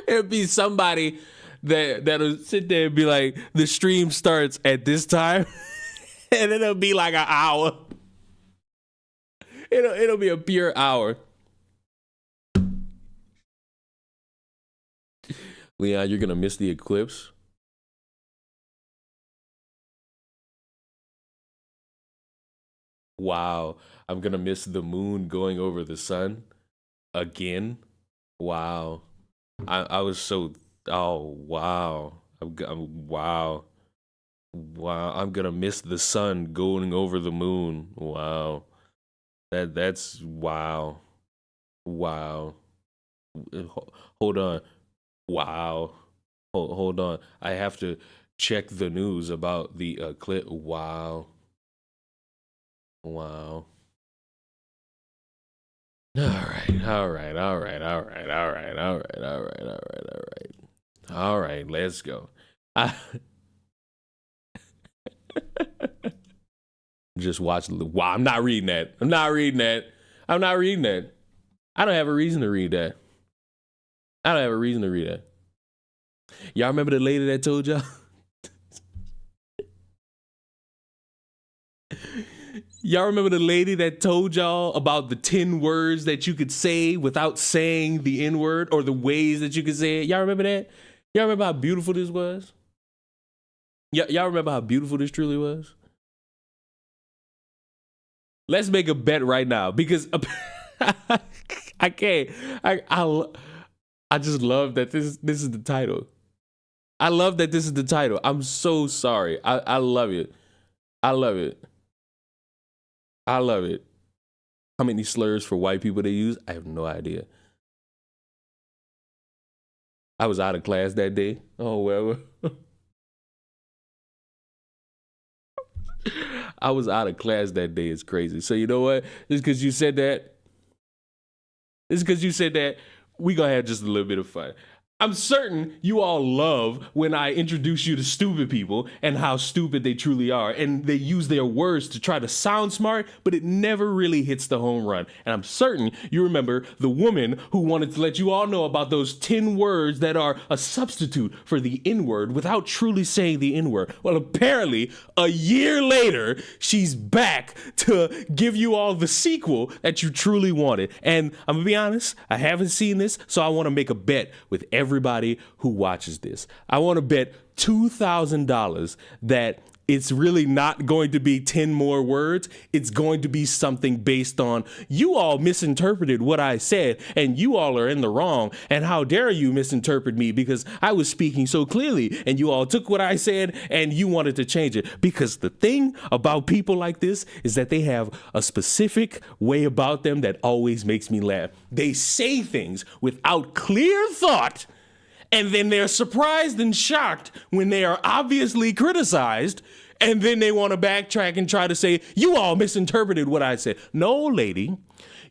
It'll be somebody that'll sit there and be like, the stream starts at this time. And it'll be like an hour. It'll be a pure hour. Leon, you're gonna miss the eclipse. Wow, I'm gonna miss the moon going over the sun again. Wow, I was so. Oh wow, wow, I'm gonna miss the sun going over the moon. Wow, that's wow, wow. Hold on. Wow. Hold on. I have to check the news about the eclipse. Wow. Wow. All right. All right. All right. All right. All right. All right. All right. All right. All right. All right. Let's go. Just watch. Wow. I'm not reading that. I'm not reading that. I'm not reading that. I don't have a reason to read that. I don't have a reason to read that. Y'all remember the lady that told y'all? Y'all remember the lady that told y'all about the 10 words that you could say without saying the N word, or the ways that you could say it? Y'all remember that? Y'all remember how beautiful this was? Y'all remember how beautiful this truly was? Let's make a bet right now, because I can't. I just love that this is the title. I love that this is the title. I'm so sorry. I love it. I love it. I love it. How many slurs for white people they use? I have no idea. I was out of class that day. Oh, well. I was out of class that day. It's crazy. So you know what? Just because you said that, we gonna have just a little bit of fun. I'm certain you all love when I introduce you to stupid people and how stupid they truly are. And they use their words to try to sound smart, but it never really hits the home run. And I'm certain you remember the woman who wanted to let you all know about those 10 words that are a substitute for the N-word without truly saying the N-word. Well, apparently, a year later, she's back to give you all the sequel that you truly wanted. And I'm gonna be honest, I haven't seen this, so I want to make a bet with everybody who watches this. I want to bet $2,000 that it's really not going to be 10 more words. It's going to be something based on you all misinterpreted what I said and you all are in the wrong. And how dare you misinterpret me because I was speaking so clearly and you all took what I said and you wanted to change it. Because the thing about people like this is that they have a specific way about them that always makes me laugh. They say things without clear thought, and then they're surprised and shocked when they are obviously criticized, and then they want to backtrack and try to say, you all misinterpreted what I said. No, lady,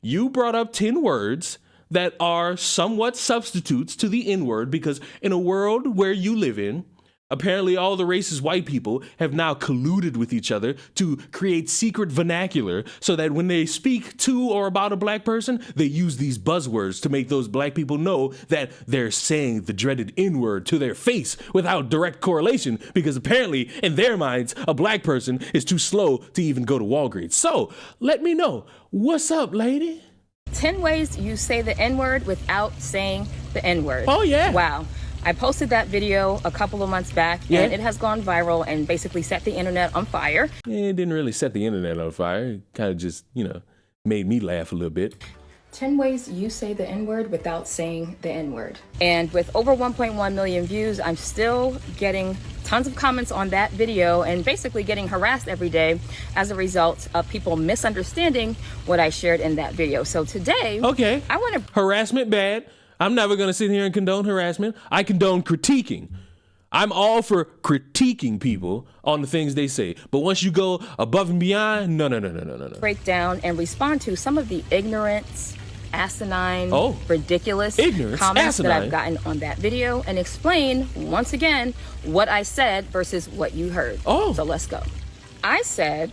you brought up 10 words that are somewhat substitutes to the N-word because in a world where you live in, apparently all the racist white people have now colluded with each other to create secret vernacular so that when they speak to or about a black person, they use these buzzwords to make those black people know that they're saying the dreaded N-word to their face without direct correlation because apparently in their minds, a black person is too slow to even go to Walgreens. So let me know, what's up, lady? 10 ways you say the N-word without saying the N-word. Oh, yeah. Wow. I posted that video a couple of months back, and it has gone viral and basically set the internet on fire. It didn't really set the internet on fire. It kind of just, made me laugh a little bit. 10 ways you say the N-word without saying the N-word. And with over 1.1 million views, I'm still getting tons of comments on that video and basically getting harassed every day as a result of people misunderstanding what I shared in that video. So today, I want to... Harassment bad. I'm never going to sit here and condone harassment. I condone critiquing. I'm all for critiquing people on the things they say. But once you go above and beyond, no. break down and respond to some of the ignorance, asinine, ridiculous comments that I've gotten on that video and explain, once again, what I said versus what you heard. So let's go. I said...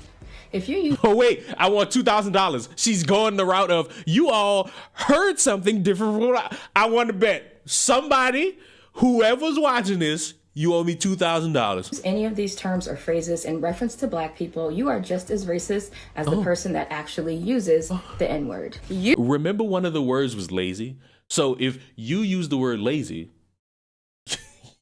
If you use... Oh, wait, I want $2,000. She's going the route of, you all heard something different from what I want to bet. Somebody, whoever's watching this, You owe me $2,000. Any of these terms or phrases in reference to black people, you are just as racist as the person that actually uses the N-word. You Remember, one of the words was lazy. So if you use the word lazy,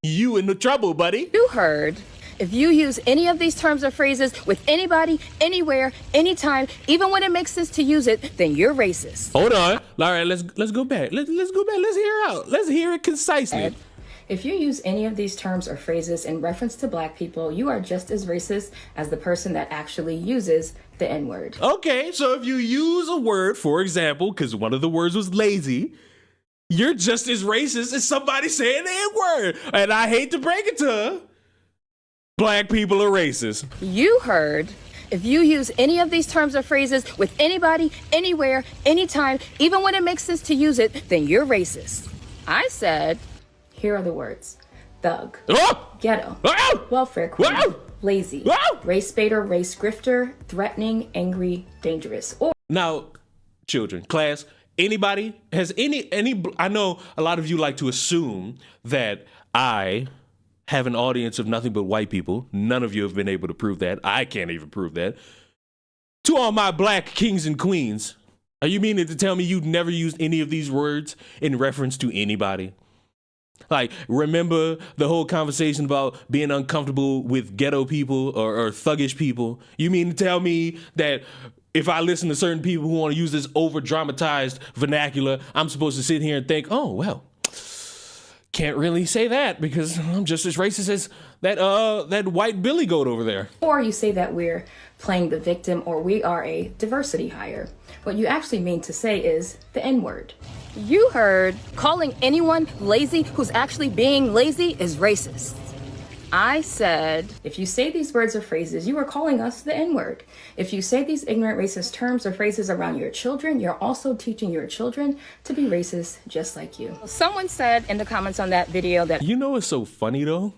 you in the trouble, buddy. heard. If you use any of these terms or phrases with anybody, anywhere, anytime, even when it makes sense to use it, then you're racist. Hold on. All right, let's go back. Let's go back. Let's hear it out. Let's hear it concisely. If you use any of these terms or phrases in reference to black people, you are just as racist as the person that actually uses the N-word. Okay, so if you use a word, for example, because one of the words was lazy, you're just as racist as somebody saying the N-word. And I hate to break it to her, black people are racist. You heard. If you use any of these terms or phrases with anybody, anywhere, anytime, even when it makes sense to use it, then you're racist. I said, here are the words: thug, ghetto, welfare queen, lazy, race baiter, race grifter, threatening, angry, dangerous. Or Now, children, class, anybody has any, I know a lot of you like to assume that I have an audience of nothing but white people. None of you have been able to prove that. I can't even prove that. To all my black kings and queens, are you meaning to tell me you've never used any of these words in reference to anybody? Like, remember the whole conversation about being uncomfortable with ghetto people or thuggish people? You mean to tell me that if I listen to certain people who want to use this over-dramatized vernacular, I'm supposed to sit here and think, oh, well, can't really say that because I'm just as racist as that white billy goat over there. Or you say that we're playing the victim or we are a diversity hire. What you actually mean to say is the N-word. You heard. Calling anyone lazy who's actually being lazy is racist. I said, if you say these words or phrases, you are calling us the N-word. If you say these ignorant racist terms or phrases around your children, you're also teaching your children to be racist just like you. Someone said in the comments on that video that, You know what's so funny though?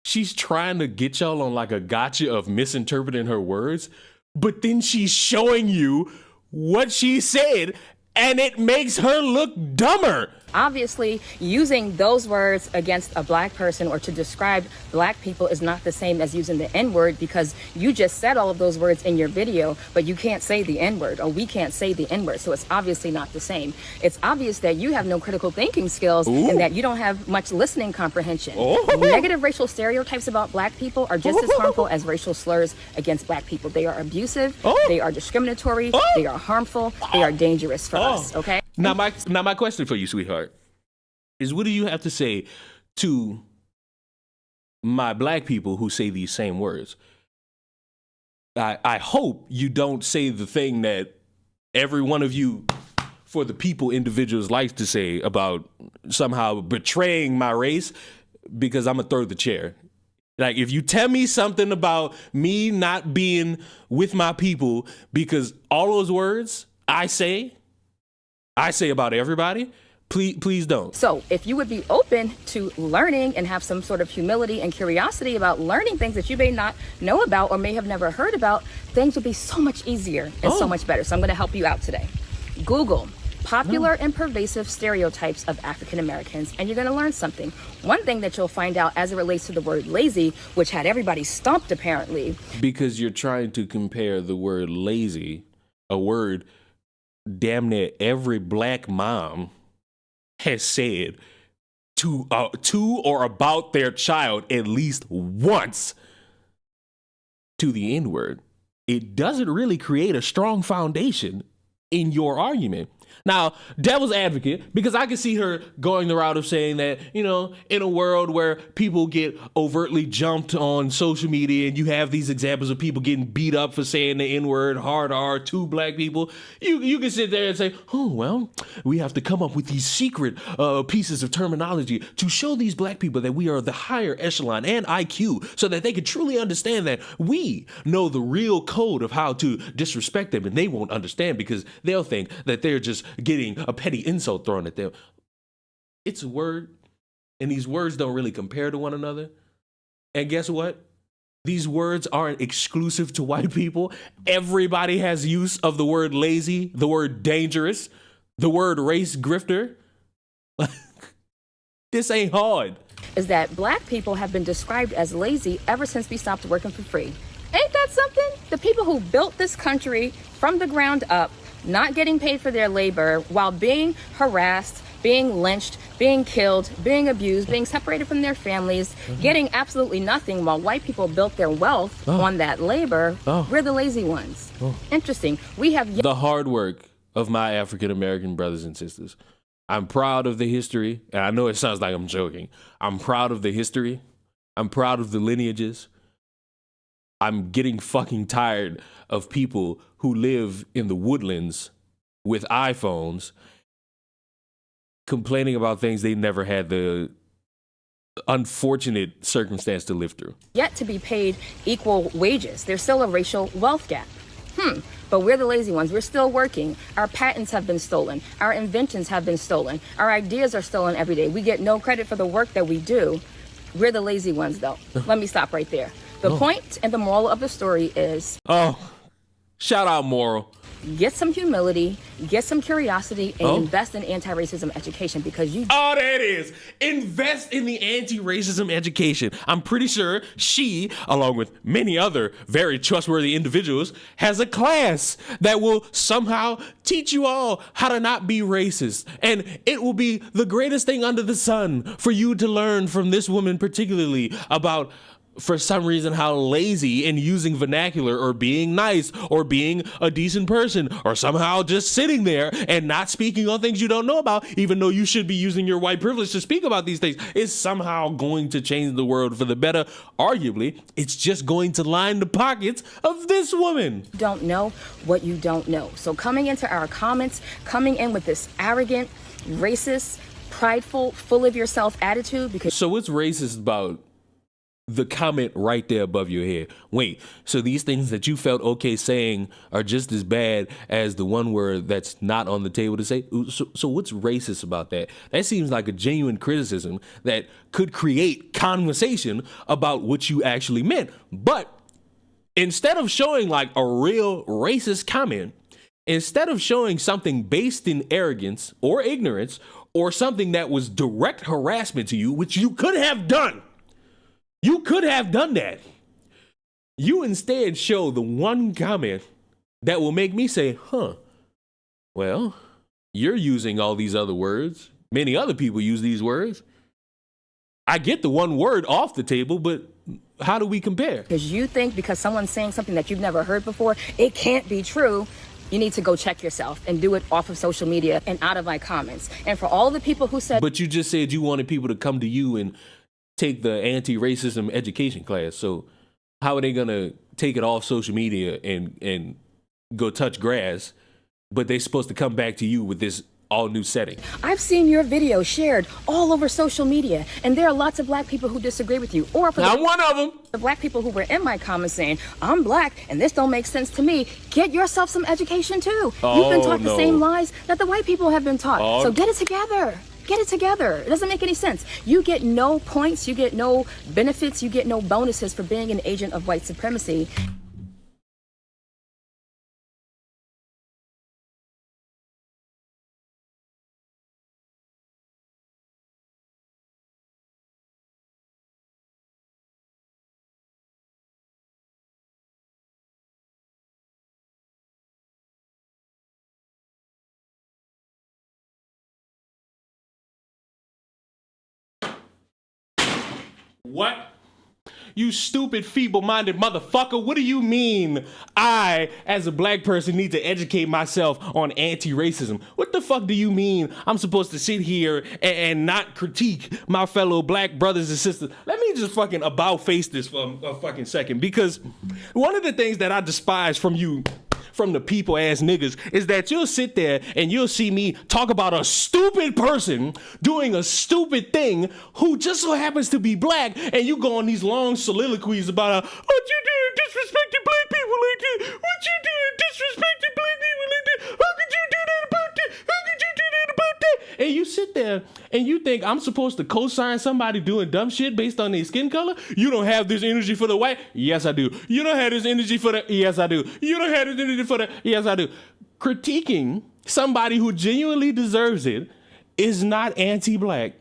She's trying to get y'all on like a gotcha of misinterpreting her words, but then she's showing you what she said and it makes her look dumber. obviously, using those words against a black person or to describe black people is not the same as using the N-word, because you just said all of those words in your video, but you can't say the N-word, or we can't say the N-word. So it's obviously not the same. It's obvious that you have no critical thinking skills and that you don't have much listening comprehension. Negative racial stereotypes about black people are just as harmful as racial slurs against black people. They are abusive, they are discriminatory, they are harmful, they are dangerous for us, okay? Now my question for you, sweetheart, is what do you have to say to my black people who say these same words? I hope you don't say the thing that every one of you for the people individuals likes to say about somehow betraying my race, because I'm gonna throw the chair. Like, if you tell me something about me not being with my people because all those words I say about everybody, please don't. So if you would be open to learning and have some sort of humility and curiosity about learning things that you may not know about or may have never heard about, things would be so much easier and so much better. So I'm going to help you out today. Google popular and pervasive stereotypes of African Americans, and you're going to learn something. One thing that you'll find out as it relates to the word lazy, which had everybody stumped apparently. Because you're trying to compare the word lazy, a word damn near every black mom has said to or about their child at least once, to the N-word. It doesn't really create a strong foundation in your argument. Now, devil's advocate, because I can see her going the route of saying that, you know, in a world where people get overtly jumped on social media and you have these examples of people getting beat up for saying the N-word, hard R, to black people, you can sit there and say, oh, well, we have to come up with these secret pieces of terminology to show these black people that we are the higher echelon and IQ, so that they can truly understand that we know the real code of how to disrespect them, and they won't understand because they'll think that they're just getting a petty insult thrown at them. It's a word, and these words don't really compare to one another. And guess what? These words aren't exclusive to white people. Everybody has use of the word lazy, the word dangerous, the word race grifter. This ain't hard. is that black people have been described as lazy ever since we stopped working for free. Ain't that something? The people who built this country from the ground up, not getting paid for their labor while being harassed, being lynched, being killed, being abused, being separated from their families, getting absolutely nothing while white people built their wealth on that labor. We're the lazy ones. Interesting. We have the hard work of my African American brothers and sisters. I'm proud of the history, and I know it sounds like I'm joking. I'm proud of the history. I'm proud of the lineages. I'm getting fucking tired of people who live in the woodlands with iPhones complaining about things they never had the unfortunate circumstance to live through. Yet to be paid equal wages. There's still a racial wealth gap. But we're the lazy ones. We're still working. Our patents have been stolen. Our inventions have been stolen. Our ideas are stolen every day. We get no credit for the work that we do. We're the lazy ones, though. Let me stop right there. The point and the moral of the story is... shout out moral. Get some humility, get some curiosity, and invest in anti-racism education because you... Oh, there it is. Invest in the anti-racism education. I'm pretty sure she, along with many other very trustworthy individuals, has a class that will somehow teach you all how to not be racist. And it will be the greatest thing under the sun for you to learn from this woman particularly about... for some reason, how lazy in using vernacular or being nice or being a decent person or somehow just sitting there and not speaking on things you don't know about, even though you should be using your white privilege to speak about these things, is somehow going to change the world for the better. Arguably, it's just going to line the pockets of this woman. You don't know what you don't know. So coming into our comments, coming in with this arrogant, racist, prideful, full of yourself attitude because... So what's racist about the comment right there above your head? Wait, so these things that you felt okay saying are just as bad as the one word that's not on the table to say? So what's racist about that? That seems like a genuine criticism that could create conversation about what you actually meant. But instead of showing like a real racist comment, instead of showing something based in arrogance or ignorance or something that was direct harassment to you, which you could have done, you could have done that. You instead show the one comment that will make me say, well, you're using all these other words. Many other people use these words. I get the one word off the table, but how do we compare? Because you think because someone's saying something that you've never heard before, it can't be true. You need to go check yourself and do it off of social media and out of my comments. And for all the people who said... But you just said you wanted people to come to you and take the anti-racism education class. So how are they going to take it off social media and go touch grass, but they're supposed to come back to you with this all new setting? I've seen your video shared all over social media, and there are lots of black people who disagree with you. Or for I'm one of them. The black people who were in my comments saying, I'm black and this don't make sense to me. Get yourself some education too. You've been taught the same lies that the white people have been taught. So get it together. Get it together. It doesn't make any sense. You get no points, you get no benefits, you get no bonuses for being an agent of white supremacy. What? You stupid, feeble-minded motherfucker. What do you mean I, as a black person, need to educate myself on anti-racism? What the fuck do you mean I'm supposed to sit here and not critique my fellow black brothers and sisters? Let me just fucking about-face this for a fucking second, because one of the things that I despise from you, from the people ass niggas, is that you'll sit there and you'll see me talk about a stupid person doing a stupid thing who just so happens to be black, and you go on these long soliloquies about what you doing disrespecting black people like this, what you doing disrespecting black people like this, how could you do that about that, how could you do that about that? And you sit there and you think I'm supposed to co-sign somebody doing dumb shit based on their skin color? You don't have this energy for the white? Yes, I do. You don't have this energy for the... Yes, I do. You don't have this energy for the... Yes, I do. Critiquing somebody who genuinely deserves it is not anti-black.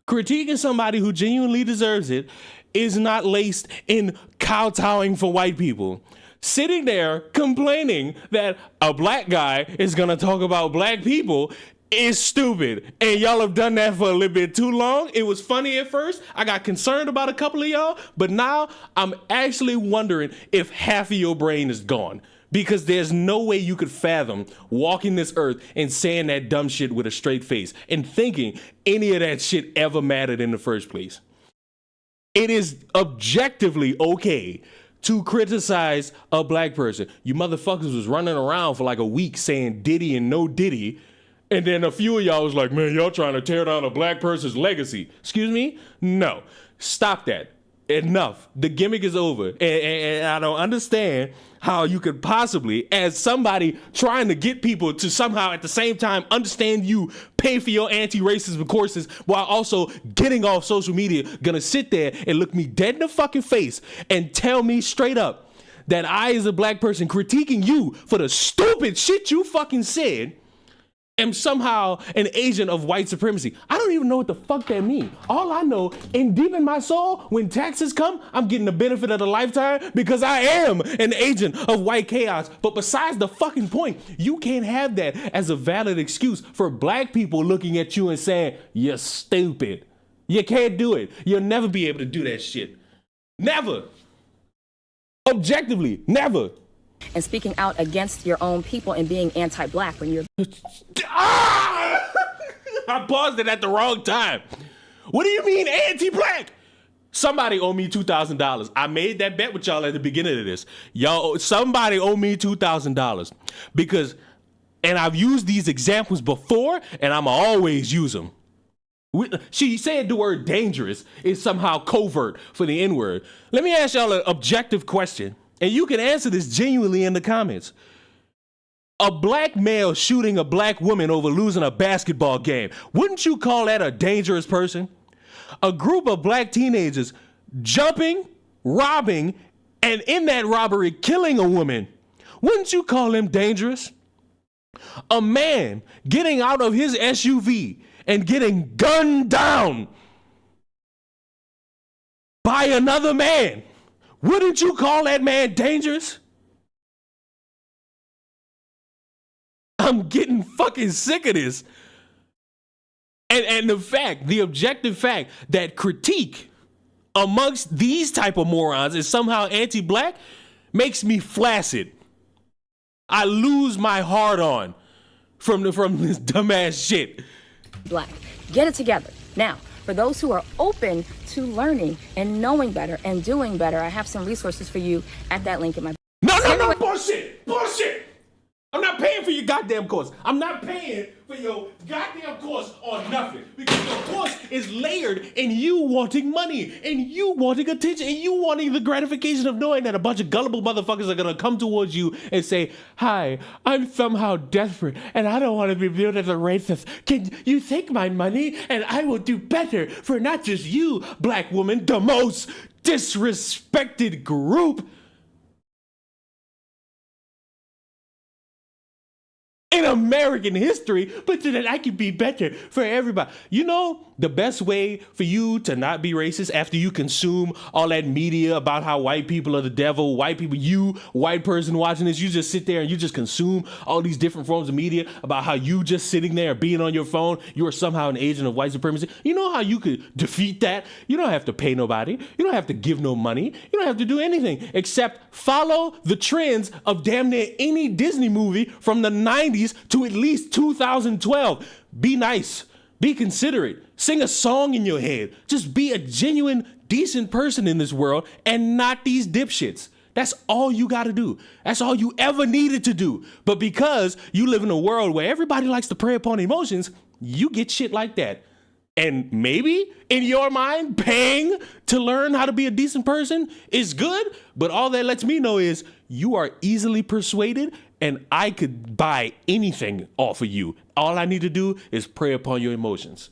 Critiquing somebody who genuinely deserves it is not laced in kowtowing for white people. Sitting there complaining that a black guy is gonna talk about black people is stupid. And y'all have done that for a little bit too long. It was funny at first. I got concerned about a couple of y'all, but now I'm actually wondering if half of your brain is gone. Because there's no way you could fathom walking this earth and saying that dumb shit with a straight face and thinking any of that shit ever mattered in the first place. It is objectively okay to criticize a black person. You motherfuckers was running around for like a week saying Diddy and no Diddy. And then a few of y'all was like, man, y'all trying to tear down a black person's legacy. Excuse me? No. Stop that. Enough. The gimmick is over. And I don't understand how you could possibly, as somebody trying to get people to somehow at the same time understand you, pay for your anti-racism courses while also getting off social media, gonna sit there and look me dead in the fucking face and tell me straight up that I, as a black person, critiquing you for the stupid shit you fucking said, am somehow an agent of white supremacy. I don't even know what the fuck that means. All I know, in deep in my soul, when taxes come, I'm getting the benefit of the lifetime because I am an agent of white chaos. But besides the fucking point, you can't have that as a valid excuse for black people looking at you and saying, you're stupid. You can't do it. You'll never be able to do that shit. Never. Objectively, never. And speaking out against your own people and being anti-black when you're... Ah! I paused it at the wrong time. What do you mean anti-black? Somebody owe me $2,000. I made that bet with y'all at the beginning of this. Y'all, somebody owe me $2,000 because, and I've used these examples before and I'm always use them. She said the word dangerous is somehow covert for the N-word. Let me ask y'all an objective question. And you can answer this genuinely in the comments. A black male shooting a black woman over losing a basketball game, wouldn't you call that a dangerous person? A group of black teenagers jumping, robbing, and in that robbery killing a woman, wouldn't you call them dangerous? A man getting out of his SUV and getting gunned down by another man, wouldn't you call that man dangerous? I'm getting fucking sick of this. And the objective fact that critique amongst these type of morons is somehow anti-black makes me flaccid. I lose my heart on from this dumbass shit. Black. Get it together. Now, for those who are open to learning and knowing better and doing better, I have some resources for you at that link in my... No, bullshit! Bullshit! I'm not paying for your goddamn course. I'm not paying for your goddamn course on nothing. Because your course is layered in you wanting money, and you wanting attention, and you wanting the gratification of knowing that a bunch of gullible motherfuckers are gonna come towards you and say, hi, I'm somehow desperate, and I don't want to be viewed as a racist. Can you take my money, and I will do better for not just you, black woman, the most disrespected group in American history, but so that I can be better for everybody. You know, the best way for you to not be racist after you consume all that media about how white people are the devil, white people, you, white person watching this, you just sit there and you just consume all these different forms of media about how you just sitting there being on your phone, you are somehow an agent of white supremacy. You know how you could defeat that? You don't have to pay nobody. You don't have to give no money. You don't have to do anything except follow the trends of damn near any Disney movie from the 90s to at least 2012. Be nice. Be considerate. Sing a song in your head. Just be a genuine, decent person in this world and not these dipshits. That's all you got to do. That's all you ever needed to do. But because you live in a world where everybody likes to prey upon emotions, you get shit like that. And maybe in your mind, paying to learn how to be a decent person is good. But all that lets me know is you are easily persuaded and I could buy anything off of you. All I need to do is prey upon your emotions.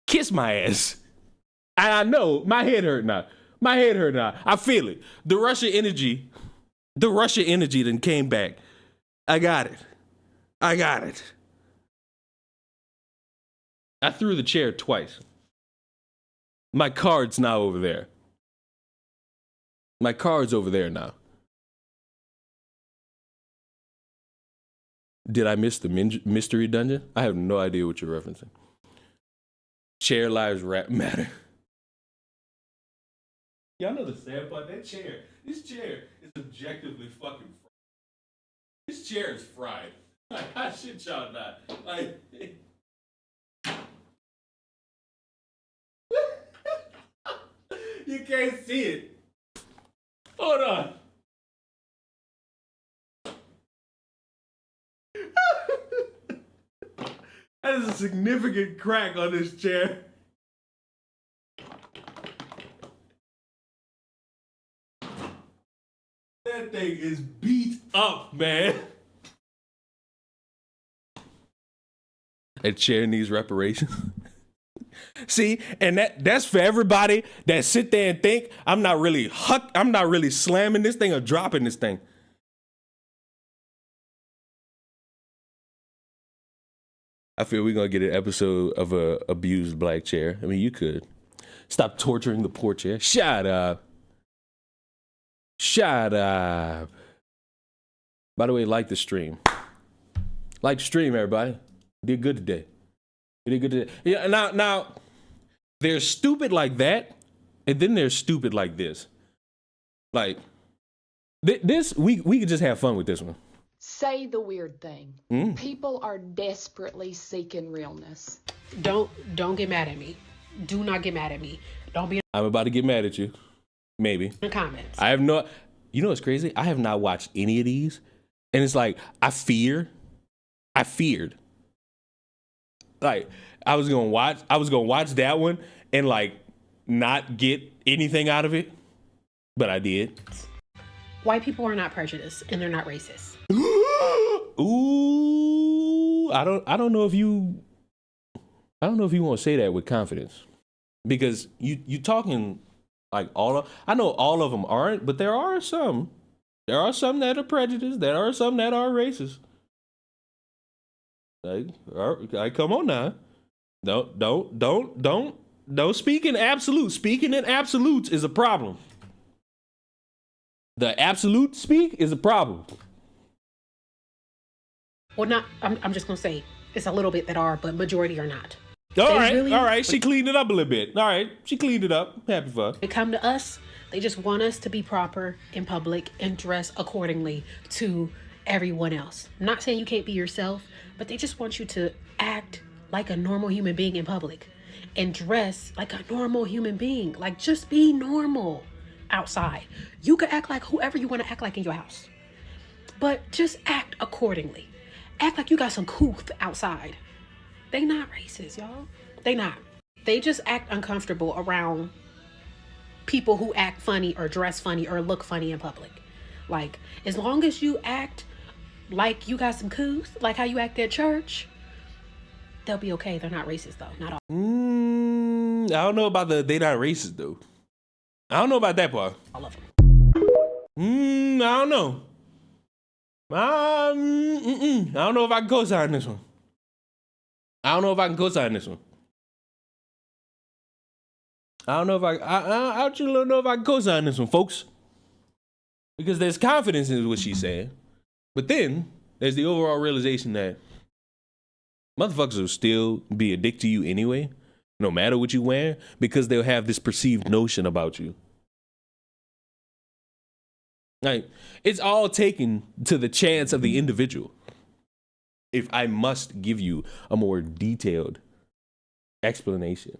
Kiss my ass. And I know my head hurt now. My head hurt now. I feel it. The Russia energy then came back. I got it. I threw the chair twice. My card's now over there. My card's over there now. Did I miss the mystery dungeon? I have no idea what you're referencing. Chair lives matter. Y'all know the sad part? That chair, this chair is objectively fucking fried. This chair is fried. Like, I shit y'all not. Like, you can't see it. Hold on. That is a significant crack on this chair. That thing is beat up, man. That chair needs reparations. See, and that's for everybody that sit there and think I'm not really slamming this thing or dropping this thing. I feel we're gonna get an episode of a abused black chair. I mean, you could. Stop torturing the poor chair. Shut up. Shut up. By the way, like the stream. Like the stream, everybody. You did good today. You did good today. Yeah, now, they're stupid like that, and then they're stupid like this. Like, this, we could just have fun with this one. Say the weird thing. People are desperately seeking realness. Don't get mad at me. Do not get mad at me. Don't be I'm about to get mad at you. Maybe. in the comments. I have no, you know what's crazy? I have not watched any of these. And it's like, I feared. Like, I was gonna watch that one and like not get anything out of it. But I did. White people are not prejudiced and they're not racist. Ooh, I don't know if you want to say that with confidence, because you talking like I know all of them aren't, but there are some that are prejudiced, there are some that are racist. Like come on now, don't speak in absolutes. Speaking in absolutes is a problem. The absolute speak is a problem. Well, not. I'm just gonna say it's a little bit that are, but majority are not. All right. She cleaned it up a little bit. All right, she cleaned it up. Happy for her. They come to us. They just want us to be proper in public and dress accordingly to everyone else. I'm not saying you can't be yourself, but they just want you to act like a normal human being in public and dress like a normal human being. Like, just be normal outside. You can act like whoever you want to act like in your house, but just act accordingly. Act like you got some couth outside. They not racist, y'all. They not. They just act uncomfortable around people who act funny or dress funny or look funny in public. Like, as long as you act like you got some couth, like how you act at church, they'll be okay. They're not racist, though. Not all. I don't know about they not racist, though. I don't know about that part. All of them. I don't know. I don't know if I can co-sign this one. I don't know if I actually don't know if I can co-sign this one, folks. Because there's confidence in what she's saying. But then there's the overall realization that motherfuckers will still be a dick to you anyway, no matter what you wear, because they'll have this perceived notion about you. Like, it's all taken to the chance of the individual. If I must give you a more detailed explanation.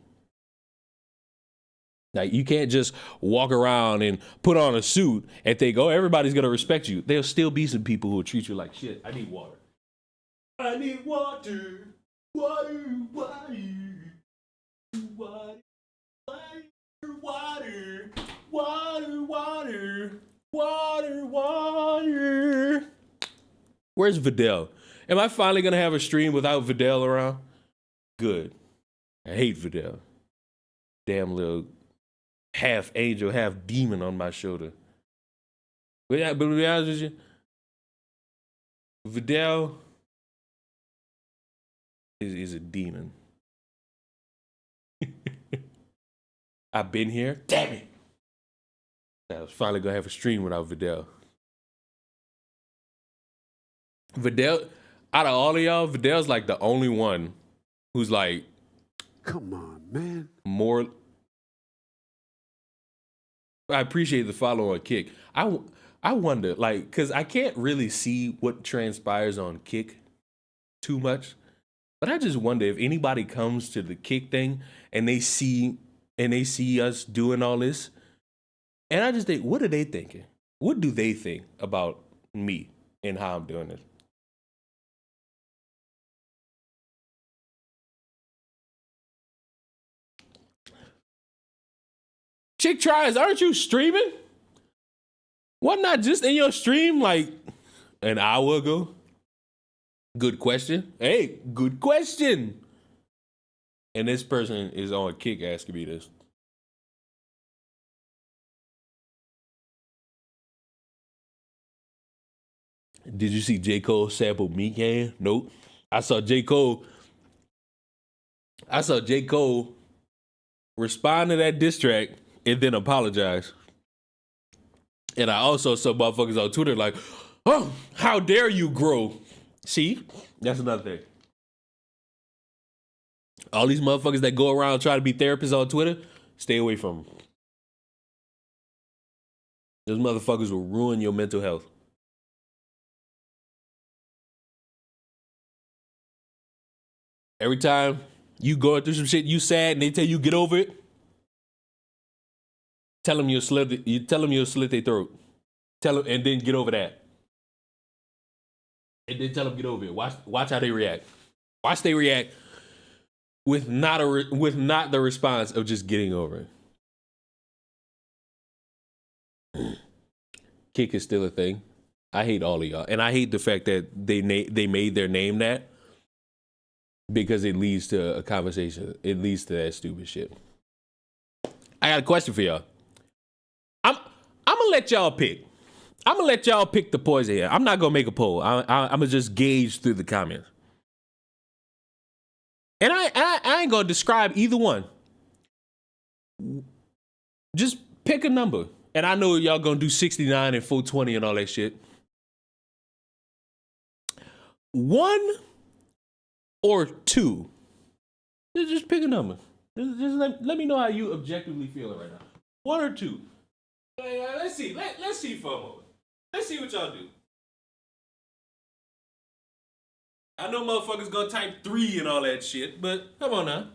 Like, you can't just walk around and put on a suit and think, oh, everybody's going to respect you. There'll still be some people who will treat you like shit. I need water. I need water. Water, water. Water, water, water, water. Water, water. Where's Vidal? Am I finally gonna have a stream without Vidal around? Good. I hate Vidal. Damn little half angel, half demon on my shoulder. But to be honest with you, Vidal is a demon. I've been here. Damn it. I was finally gonna have a stream without Vidal. Vidal, out of all of y'all, Vidal's like the only one who's like, Come on, man. more. I appreciate the follow on Kick. I wonder, like, because I can't really see what transpires on Kick too much, but I just wonder if anybody comes to the Kick thing and they see us doing all this, and I just think, what are they thinking? What do they think about me and how I'm doing this? Chick tries, aren't you streaming? What, not just in your stream like an hour ago? Good question. Hey, good question. And this person is on Kick asking me this. Did you see J. Cole sample Meek Gang? Nope. I saw J. Cole respond to that diss track and then apologize. And I also saw motherfuckers on Twitter like, oh, how dare you grow? See? That's another thing. All these motherfuckers that go around trying to be therapists on Twitter, stay away from them. Those motherfuckers will ruin your mental health. Every time you going through some shit, you sad, and they tell you get over it, tell them you'll slit their throat. Tell them, and then get over that. And then tell them get over it. Watch how they react. Watch they react with not the response of just getting over it. Kick is still a thing. I hate all of y'all, and I hate the fact that they made their name that, because it leads to a conversation. It leads to that stupid shit. I got a question for y'all. I'm gonna let y'all pick. I'm gonna let y'all pick the poison here. I'm not gonna make a poll. I'm gonna just gauge through the comments. And I ain't gonna describe either one. Just pick a number. And I know y'all gonna do 69 and 420 and all that shit. 1 or 2. Just pick a number. Just let me know how you objectively feeling right now. 1 or 2. Let's see. Let's see for a moment. Let's see what y'all do. I know motherfuckers gonna type 3 and all that shit, but come on now.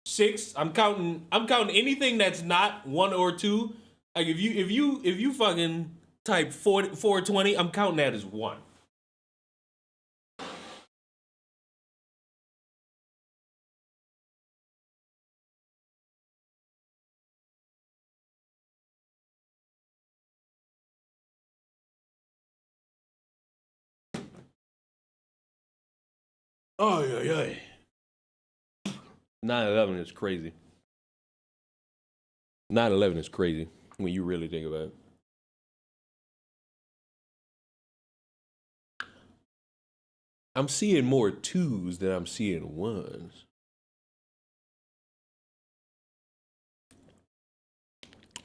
6. I'm counting anything that's not 1 or 2. Like if you fucking type 420, I'm counting that as 1. Oh, yeah. 9/11 is crazy. 9/11 is crazy when you really think about it. I'm seeing more 2s than I'm seeing 1s.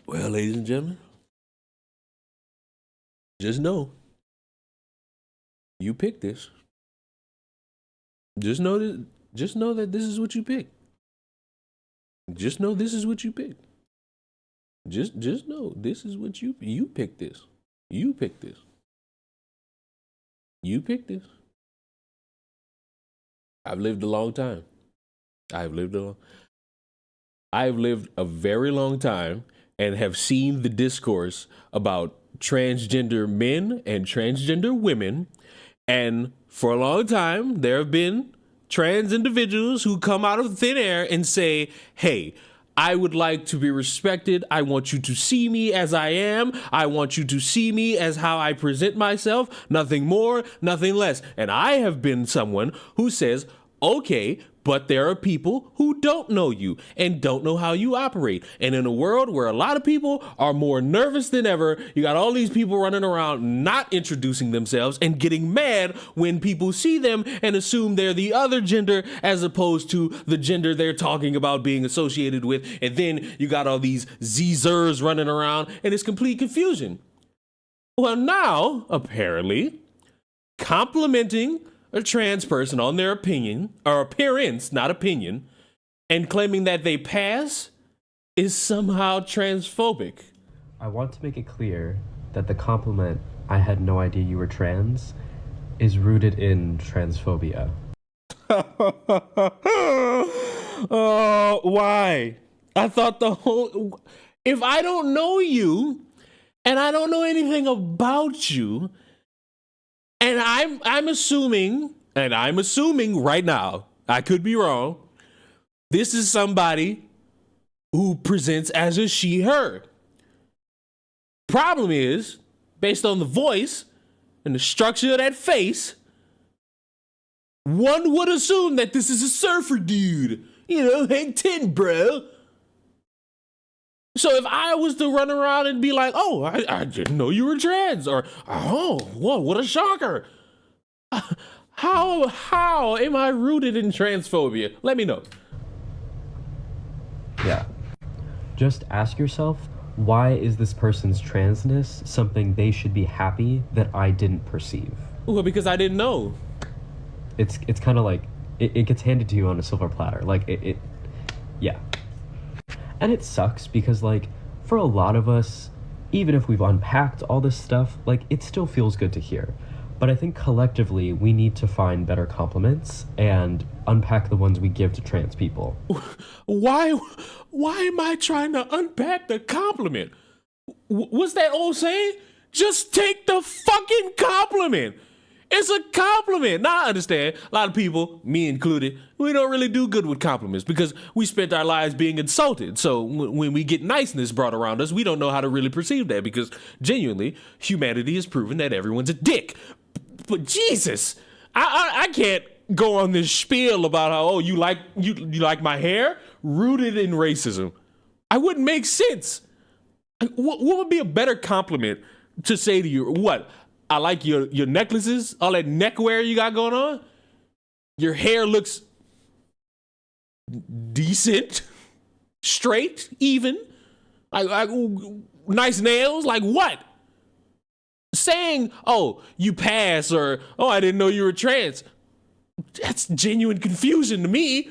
Well, ladies and gentlemen, just know you picked this. Just know that this is what you picked. Just know this is what you picked. Just know this is what you picked this. You picked this. You picked this. I've lived a long time. I've lived a very long time and have seen the discourse about transgender men and transgender women. And for a long time, there have been trans individuals who come out of thin air and say, hey, I would like to be respected. I want you to see me as I am. I want you to see me as how I present myself. Nothing more, nothing less. And I have been someone who says, okay, But there are people who don't know you and don't know how you operate. And in a world where a lot of people are more nervous than ever, you got all these people running around not introducing themselves and getting mad when people see them and assume they're the other gender as opposed to the gender they're talking about being associated with. And then you got all these Zers running around and it's complete confusion. Well, now, apparently, complimenting a trans person on their opinion, or appearance, not opinion, and claiming that they pass is somehow transphobic. I want to make it clear that the compliment, "I had no idea you were trans," is rooted in transphobia. Why? I thought if I don't know you and I don't know anything about you, and I'm assuming right now, I could be wrong, this is somebody who presents as a she, her. Problem is, based on the voice and the structure of that face, one would assume that this is a surfer dude. You know, hang 10, bro. So if I was to run around and be like, oh, I didn't know you were trans, or, oh, whoa, what a shocker. How am I rooted in transphobia? Let me know. Yeah. Just ask yourself, why is this person's transness something they should be happy that I didn't perceive? Well, because I didn't know. It's kind of like, it gets handed to you on a silver platter. Like, yeah. And it sucks because, like, for a lot of us, even if we've unpacked all this stuff, like, it still feels good to hear. But I think collectively, we need to find better compliments and unpack the ones we give to trans people. Why am I trying to unpack the compliment? What's that old saying? Just take the fucking compliment. It's a compliment. Now I understand a lot of people, me included, we don't really do good with compliments because we spent our lives being insulted. So when we get niceness brought around us, we don't know how to really perceive that because genuinely, humanity has proven that everyone's a dick. But Jesus, I can't go on this spiel about how, oh, you like my hair? Rooted in racism. I wouldn't make sense. What would be a better compliment to say to you? What? I like your necklaces, all that neckwear you got going on. Your hair looks decent, straight, even. Like nice nails. Like what? Saying, oh, you pass, or oh, I didn't know you were trans. That's genuine confusion to me.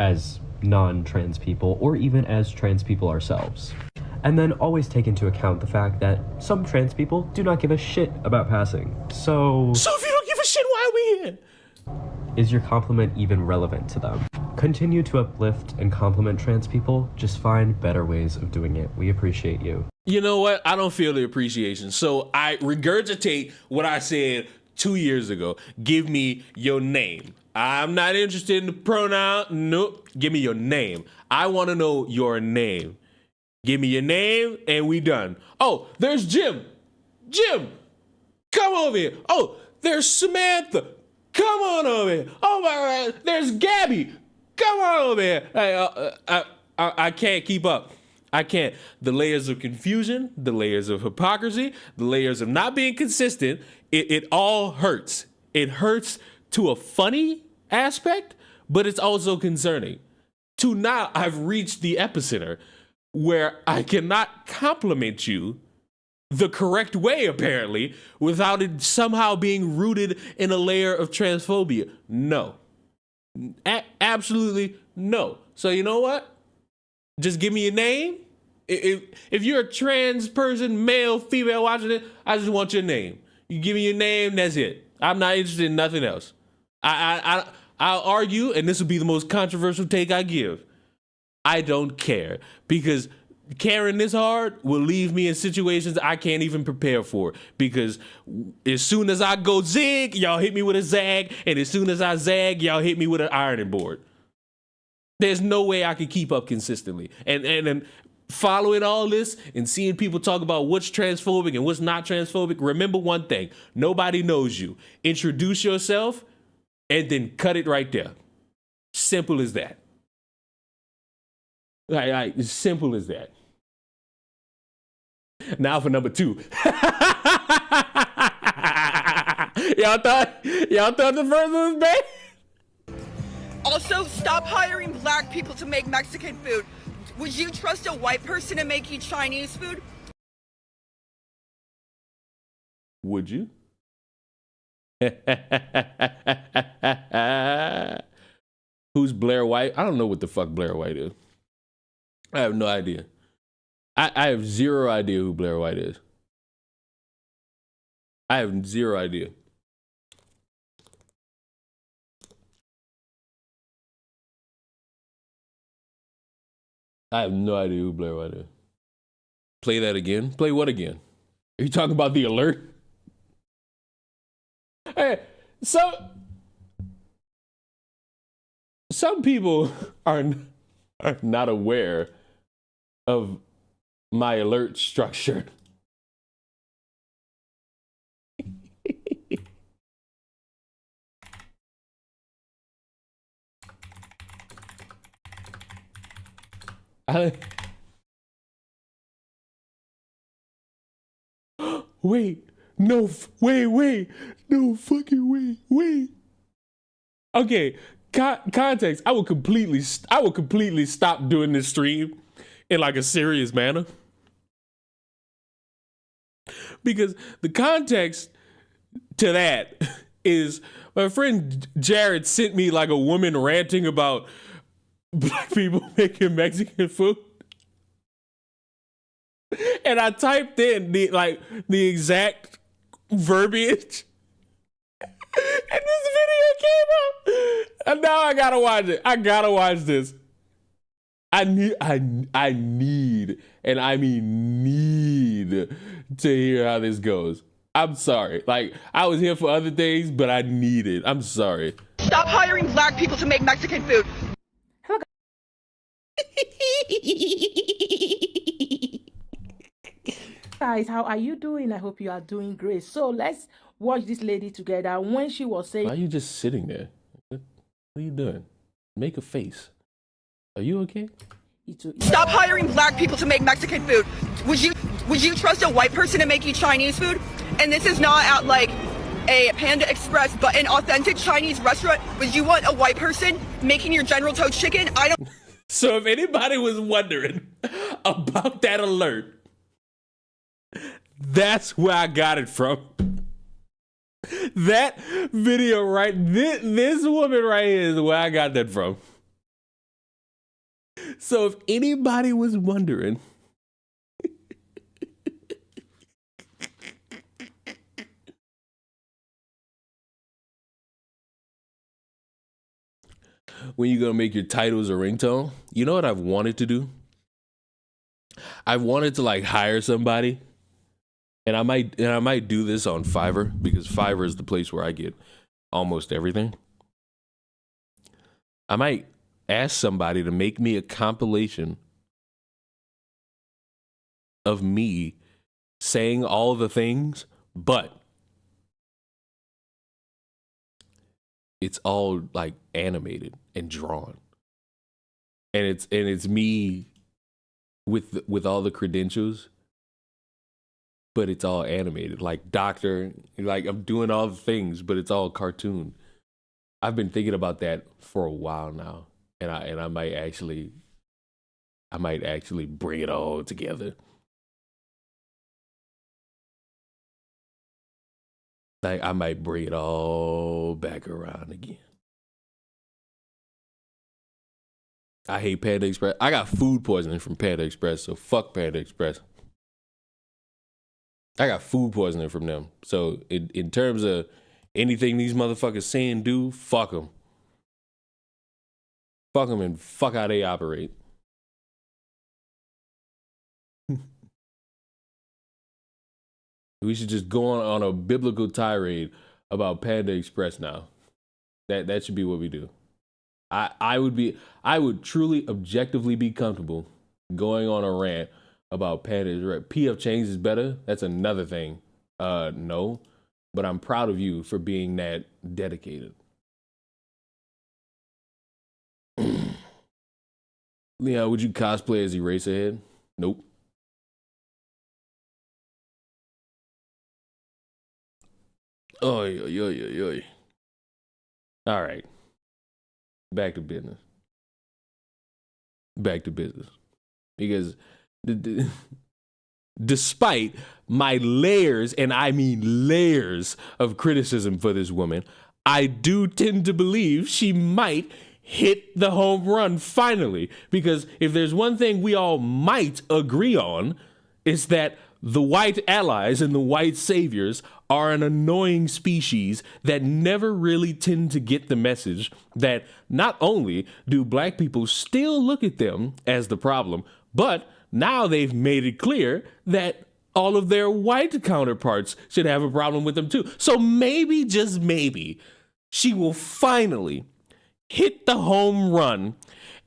As non-trans people, or even as trans people ourselves. And then always take into account the fact that some trans people do not give a shit about passing. So if you don't give a shit, why are we here? Is your compliment even relevant to them? Continue to uplift and compliment trans people. Just find better ways of doing it. We appreciate you. You know what? I don't feel the appreciation. So I regurgitate what I said 2 years ago. Give me your name. I'm not interested in the pronoun. Nope. Give me your name. I want to know your name. Give me your name and we done. Oh, there's Jim. Jim, come over here. Oh, there's Samantha. Come on over here. Oh my God, there's Gabby. Come on over here. I can't keep up. I can't. The layers of confusion, the layers of hypocrisy, the layers of not being consistent, it all hurts. It hurts to a funny aspect, but it's also concerning. To now, I've reached the epicenter where I cannot compliment you the correct way, apparently, without it somehow being rooted in a layer of transphobia. No. Absolutely no. So you know what? Just give me your name. If you're a trans person, male, female, watching it, I just want your name. You give me your name, that's it. I'm not interested in nothing else. I'll argue, and this will be the most controversial take I give. I don't care, because caring this hard will leave me in situations I can't even prepare for, because as soon as I go zig, y'all hit me with a zag, and as soon as I zag, y'all hit me with an ironing board. There's no way I can keep up consistently. And following all this and seeing people talk about what's transphobic and what's not transphobic, remember one thing: nobody knows you. Introduce yourself and then cut it right there. Simple as that. Like, as simple as that. Now for number 2. y'all thought the first one was bad? Also, stop hiring black people to make Mexican food. Would you trust a white person to make you Chinese food? Would you? Who's Blair White? I don't know what the fuck Blair White is. I have no idea. I have zero idea who Blair White is. I have zero idea. I have no idea who Blair White is. Play that again? Play what again? Are you talking about the alert? Hey, so some people are not aware of my alert structure. Wait, no fucking wait. Okay, context. I will completely stop doing this stream in like a serious manner, because the context to that is my friend Jared sent me like a woman ranting about black people making Mexican food. And I typed in the exact verbiage. And this video came up. And now I gotta watch it. I gotta watch this. I need, and I mean need to hear how this goes. I'm sorry. Like, I was here for other things, but I need it. I'm sorry. Stop hiring black people to make Mexican food. Guys, how are you doing? I hope you are doing great. So let's watch this lady together. When she was saying, why are you just sitting there? What are you doing? Make a face. Are you okay? Stop hiring black people to make Mexican food. Would you trust a white person to make you Chinese food? And this is not at like a Panda Express, but an authentic Chinese restaurant. Would you want a white person making your General Tso chicken? I don't. So if anybody was wondering about that alert, that's where I got it from. That video right, this woman right here is where I got that from. So if anybody was wondering, when you gonna make your titles a ringtone, you know what I've wanted to do? I wanted to like hire somebody. And I might do this on Fiverr, because Fiverr is the place where I get almost everything. I might ask somebody to make me a compilation of me saying all the things, but it's all like animated and drawn. And it's me with all the credentials. But it's all animated, like doctor, like I'm doing all the things, but it's all cartoon. I've been thinking about that for a while now, and I might actually bring it all together. Like I might bring it all back around again. I hate Panda Express. I got food poisoning from Panda Express, so fuck Panda Express. I got food poisoning from them. So in terms of anything these motherfuckers say and do, fuck them. Fuck them and fuck how they operate. We should just go on a biblical tirade about Panda Express now. That should be what we do. I would truly objectively be comfortable going on a rant about Panda's right. PF Chang's is better. That's another thing. No, but I'm proud of you for being that dedicated. Yeah, would you cosplay as Eraserhead? Nope. Oy. All right. Back to business. Because despite my layers, and I mean layers of criticism for this woman, I do tend to believe she might hit the home run finally. Because if there's one thing we all might agree on, it's that the white allies and the white saviors are an annoying species that never really tend to get the message that not only do black people still look at them as the problem, but now they've made it clear that all of their white counterparts should have a problem with them too. So maybe, just maybe, she will finally hit the home run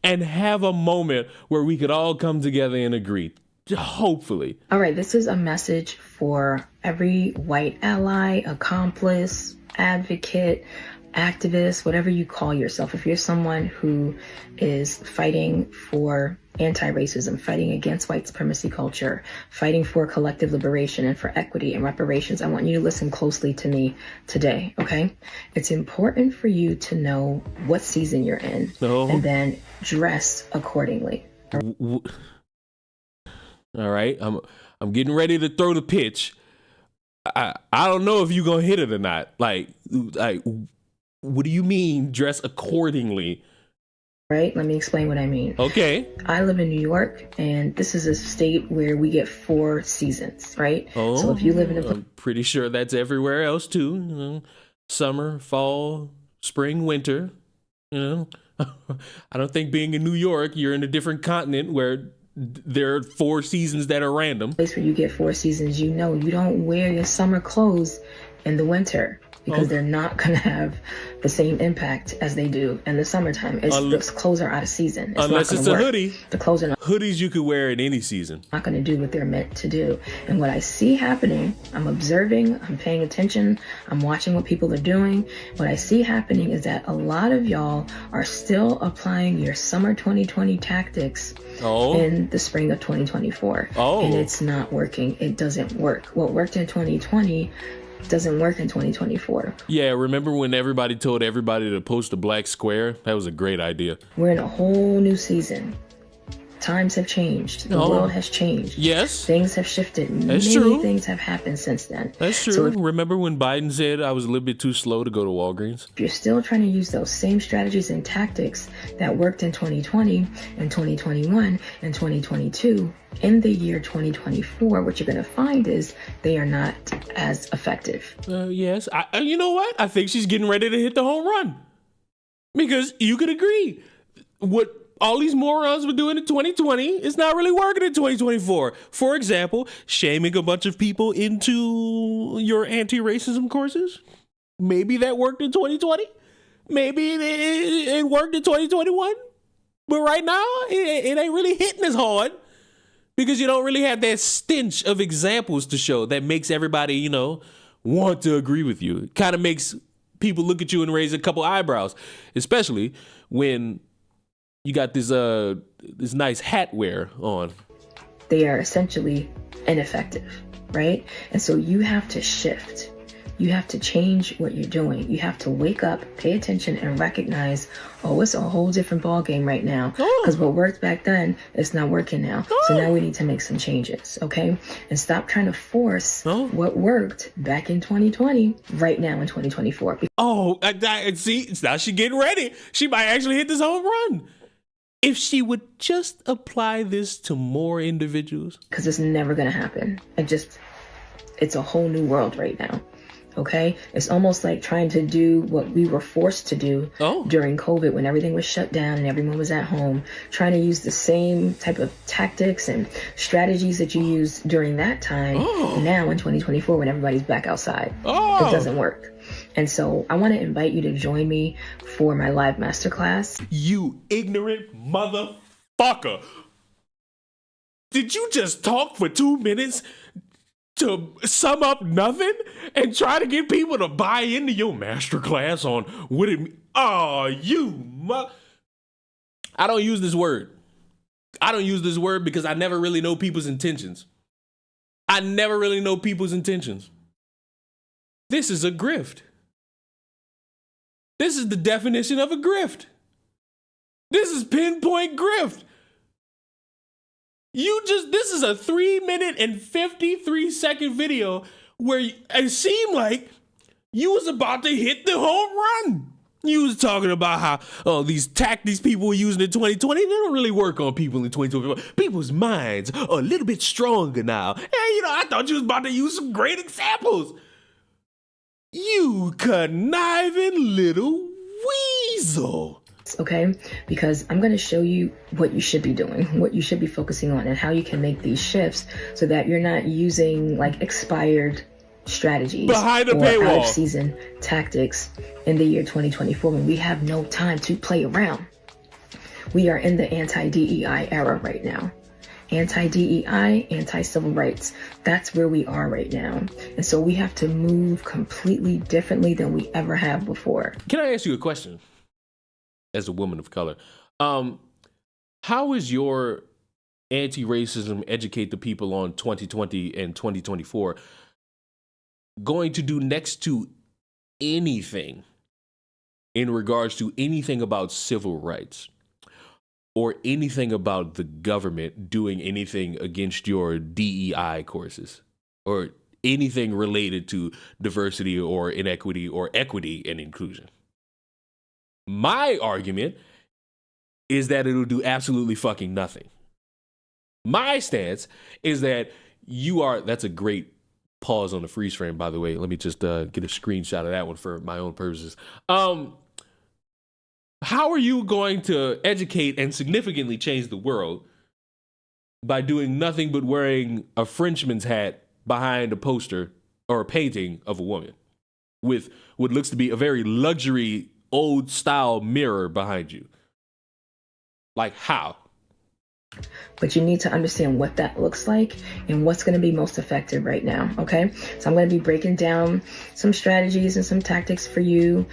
and have a moment where we could all come together and agree. Hopefully. All right, this is a message for every white ally, accomplice, advocate, activist, whatever you call yourself. If you're someone who is fighting for anti-racism, fighting against white supremacy culture, fighting for collective liberation and for equity and reparations, I want you to listen closely to me today, okay? It's important for you to know what season you're in and then dress accordingly. All right, I'm getting ready to throw the pitch. I don't know if you're gonna hit it or not. Like, what do you mean dress accordingly? Right, let me explain what I mean. Okay. I live in New York, and this is a state where we get 4 seasons, right? Oh, so if you live in a I'm pretty sure that's everywhere else too. You know, summer, fall, spring, winter. You know, I don't think being in New York, you're in a different continent where there are 4 seasons that are random. Place where you get 4 seasons, you know you don't wear your summer clothes in the winter because they're not going to have the same impact as they do in the summertime. The clothes are out of season. Unless it's a hoodie. The clothes are not. Hoodies you could wear in any season. Not going to do what they're meant to do. And what I see happening, I'm observing, I'm paying attention, I'm watching what people are doing. What I see happening is that a lot of y'all are still applying your summer 2020 tactics in the spring of 2024. And it's not working. It doesn't work. What worked in 2020 doesn't work in 2024. Yeah, remember when everybody told everybody to post a black square? That was a great idea. We're in a whole new season. Times have changed. The world has changed. Yes. Things have shifted. That's Many true. things have happened since then. That's true. So remember when Biden said I was a little bit too slow to go to Walgreens? If you're still trying to use those same strategies and tactics that worked in 2020 and 2021 and 2022, in the year 2024, what you're going to find is they are not as effective. Yes. You know what? I think she's getting ready to hit the home run. Because you could agree. What all these morons were doing in 2020 is not really working in 2024. For example, shaming a bunch of people into your anti-racism courses. Maybe that worked in 2020. Maybe it worked in 2021. But right now, it ain't really hitting as hard. Because you don't really have that stench of examples to show that makes everybody, you know, want to agree with you. It kind of makes people look at you and raise a couple eyebrows, especially when you got this nice hat wear on. They are essentially ineffective, right? And so you have to shift. You have to change what you're doing. You have to wake up, pay attention, and recognize, it's a whole different ball game right now. Because what worked back then is not working now. So now we need to make some changes, okay? And stop trying to force what worked back in 2020 right now in 2024. See, now she's getting ready. She might actually hit this home run. If she would just apply this to more individuals. Because it's never going to happen. It's a whole new world right now. Okay, it's almost like trying to do what we were forced to do during COVID when everything was shut down and everyone was at home, trying to use the same type of tactics and strategies that you used during that time now in 2024 when everybody's back outside. It doesn't work. And so I want to invite you to join me for my live masterclass. You ignorant motherfucker. Did you just talk for 2 minutes to sum up nothing and try to get people to buy into your masterclass on what it means? I don't use this word. I don't use this word because I never really know people's intentions. I never really know people's intentions. This is a grift. This is the definition of a grift. This is pinpoint grift. This is a 3-minute and 53-second video where it seemed like you was about to hit the home run. You was talking about how these people were using in 2020, they don't really work on people in 2024. People's minds are a little bit stronger now. And I thought you was about to use some great examples. You conniving little weasel. Okay, because I'm going to show you what you should be doing, what you should be focusing on, and how you can make these shifts so that you're not using like expired strategies behind the or paywall out of season tactics in the year 2024 when we have no time to play around. We are in the anti-DEI era right now. Anti-DEI, anti-civil rights. That's where we are right now. And so we have to move completely differently than we ever have before. Can I ask you a question? As a woman of color, how is your anti-racism educate the people on 2020 and 2024 going to do next to anything in regards to anything about civil rights or anything about the government doing anything against your DEI courses or anything related to diversity or inequity or equity and inclusion? My argument is that it'll do absolutely fucking nothing. My stance is that that's a great pause on the freeze frame, by the way. Let me just get a screenshot of that one for my own purposes. How are you going to educate and significantly change the world by doing nothing but wearing a Frenchman's hat behind a poster or a painting of a woman with what looks to be a very luxury old style mirror behind you? Like how? But you need to understand what that looks like and what's going to be most effective right now. Okay, so I'm going to be breaking down some strategies and some tactics for you,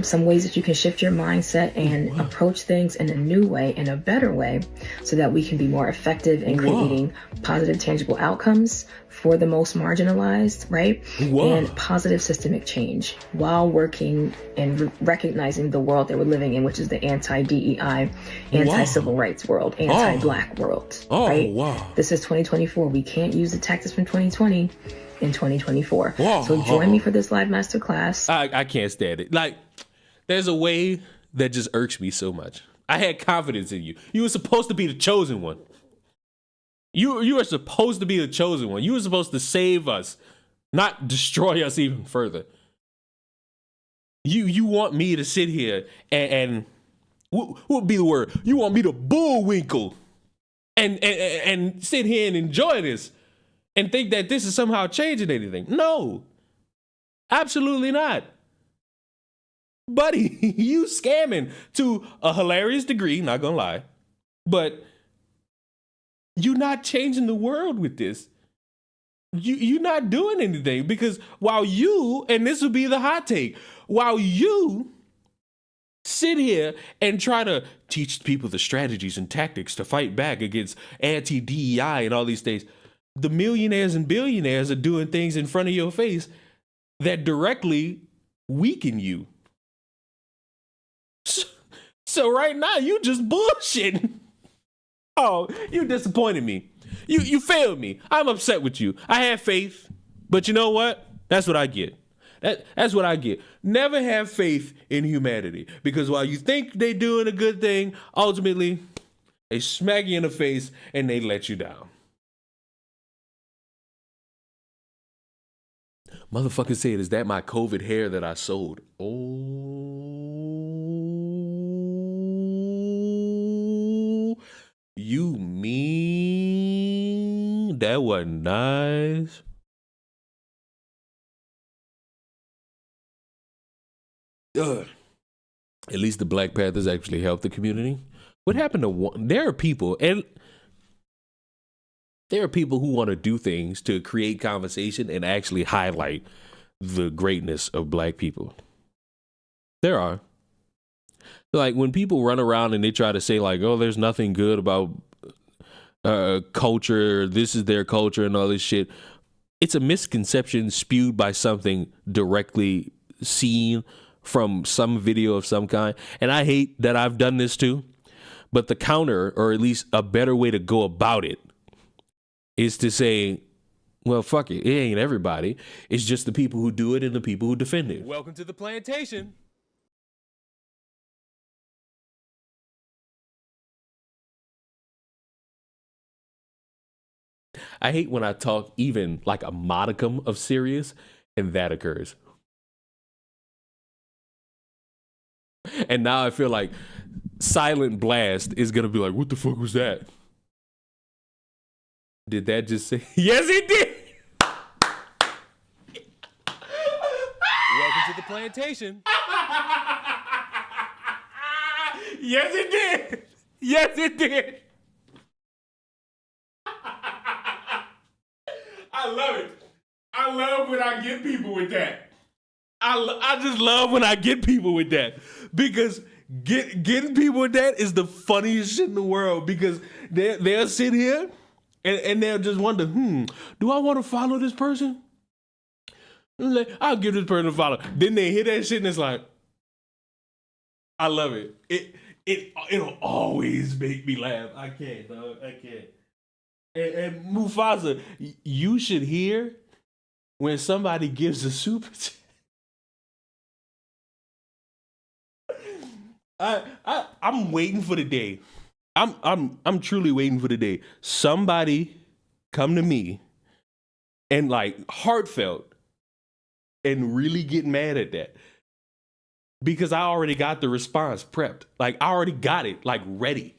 some ways that you can shift your mindset and approach things in a new way, in a better way, so that we can be more effective in creating positive, tangible outcomes for the most marginalized, right? And positive systemic change while working and recognizing the world that we're living in, which is the anti-DEI, anti-civil rights world, anti-black world, right? This is 2024. We can't use the tactics from 2020 in 2024. So join me for this live masterclass. I can't stand it. Like, there's a way that just irks me so much. I had confidence in you. You were supposed to be the chosen one. You are supposed to be the chosen one. You were supposed to save us, not destroy us even further. You want me to sit here and what would be the word? You want me to bullwinkle and sit here and enjoy this and think that this is somehow changing anything? No, absolutely not. Buddy, you scamming to a hilarious degree, not gonna lie, but you're not changing the world with this. You're not doing anything, because while you, and this will be the hot take, while you sit here and try to teach people the strategies and tactics to fight back against anti-DEI and all these things, the millionaires and billionaires are doing things in front of your face that directly weaken you. So right now, you just bullshitting. Oh, you disappointed me. You failed me. I'm upset with you. I had faith, but you know what? That's what I get. That's what I get. Never have faith in humanity, because while you think they're doing a good thing, ultimately they smack you in the face and they let you down. Motherfucker said, "Is that my COVID hair that I sold?" Oh, you mean that wasn't nice? Ugh. At least the Black Panthers actually helped the community. What happened to one? There are people who want to do things to create conversation and actually highlight the greatness of Black people. There are. Like, when people run around and they try to say like, oh, there's nothing good about culture, this is their culture and all this shit. It's a misconception spewed by something directly seen from some video of some kind. And I hate that I've done this too. But the counter, or at least a better way to go about it, is to say, well, fuck it. It ain't everybody. It's just the people who do it and the people who defend it. Welcome to the plantation. I hate when I talk even like a modicum of serious and that occurs. And now I feel like Silent Blast is going to be like, what the fuck was that? Did that just say? Yes, it did. Welcome to the plantation. Yes, it did. Yes, it did. I love it. I love when I get people with that. I just love when I get people with that, because getting people with that is the funniest shit in the world, because they'll sit here and they'll just wonder, do I want to follow this person? Like, I'll give this person a follow. Then they hear that shit and it's like, I love it. It'll always make me laugh. I can't, dog. I can't. And Mufasa, you should hear when somebody gives a super chat. I'm waiting for the day. I'm truly waiting for the day somebody come to me and like heartfelt and really get mad at that, because I already got the response prepped. Like I already got it like ready.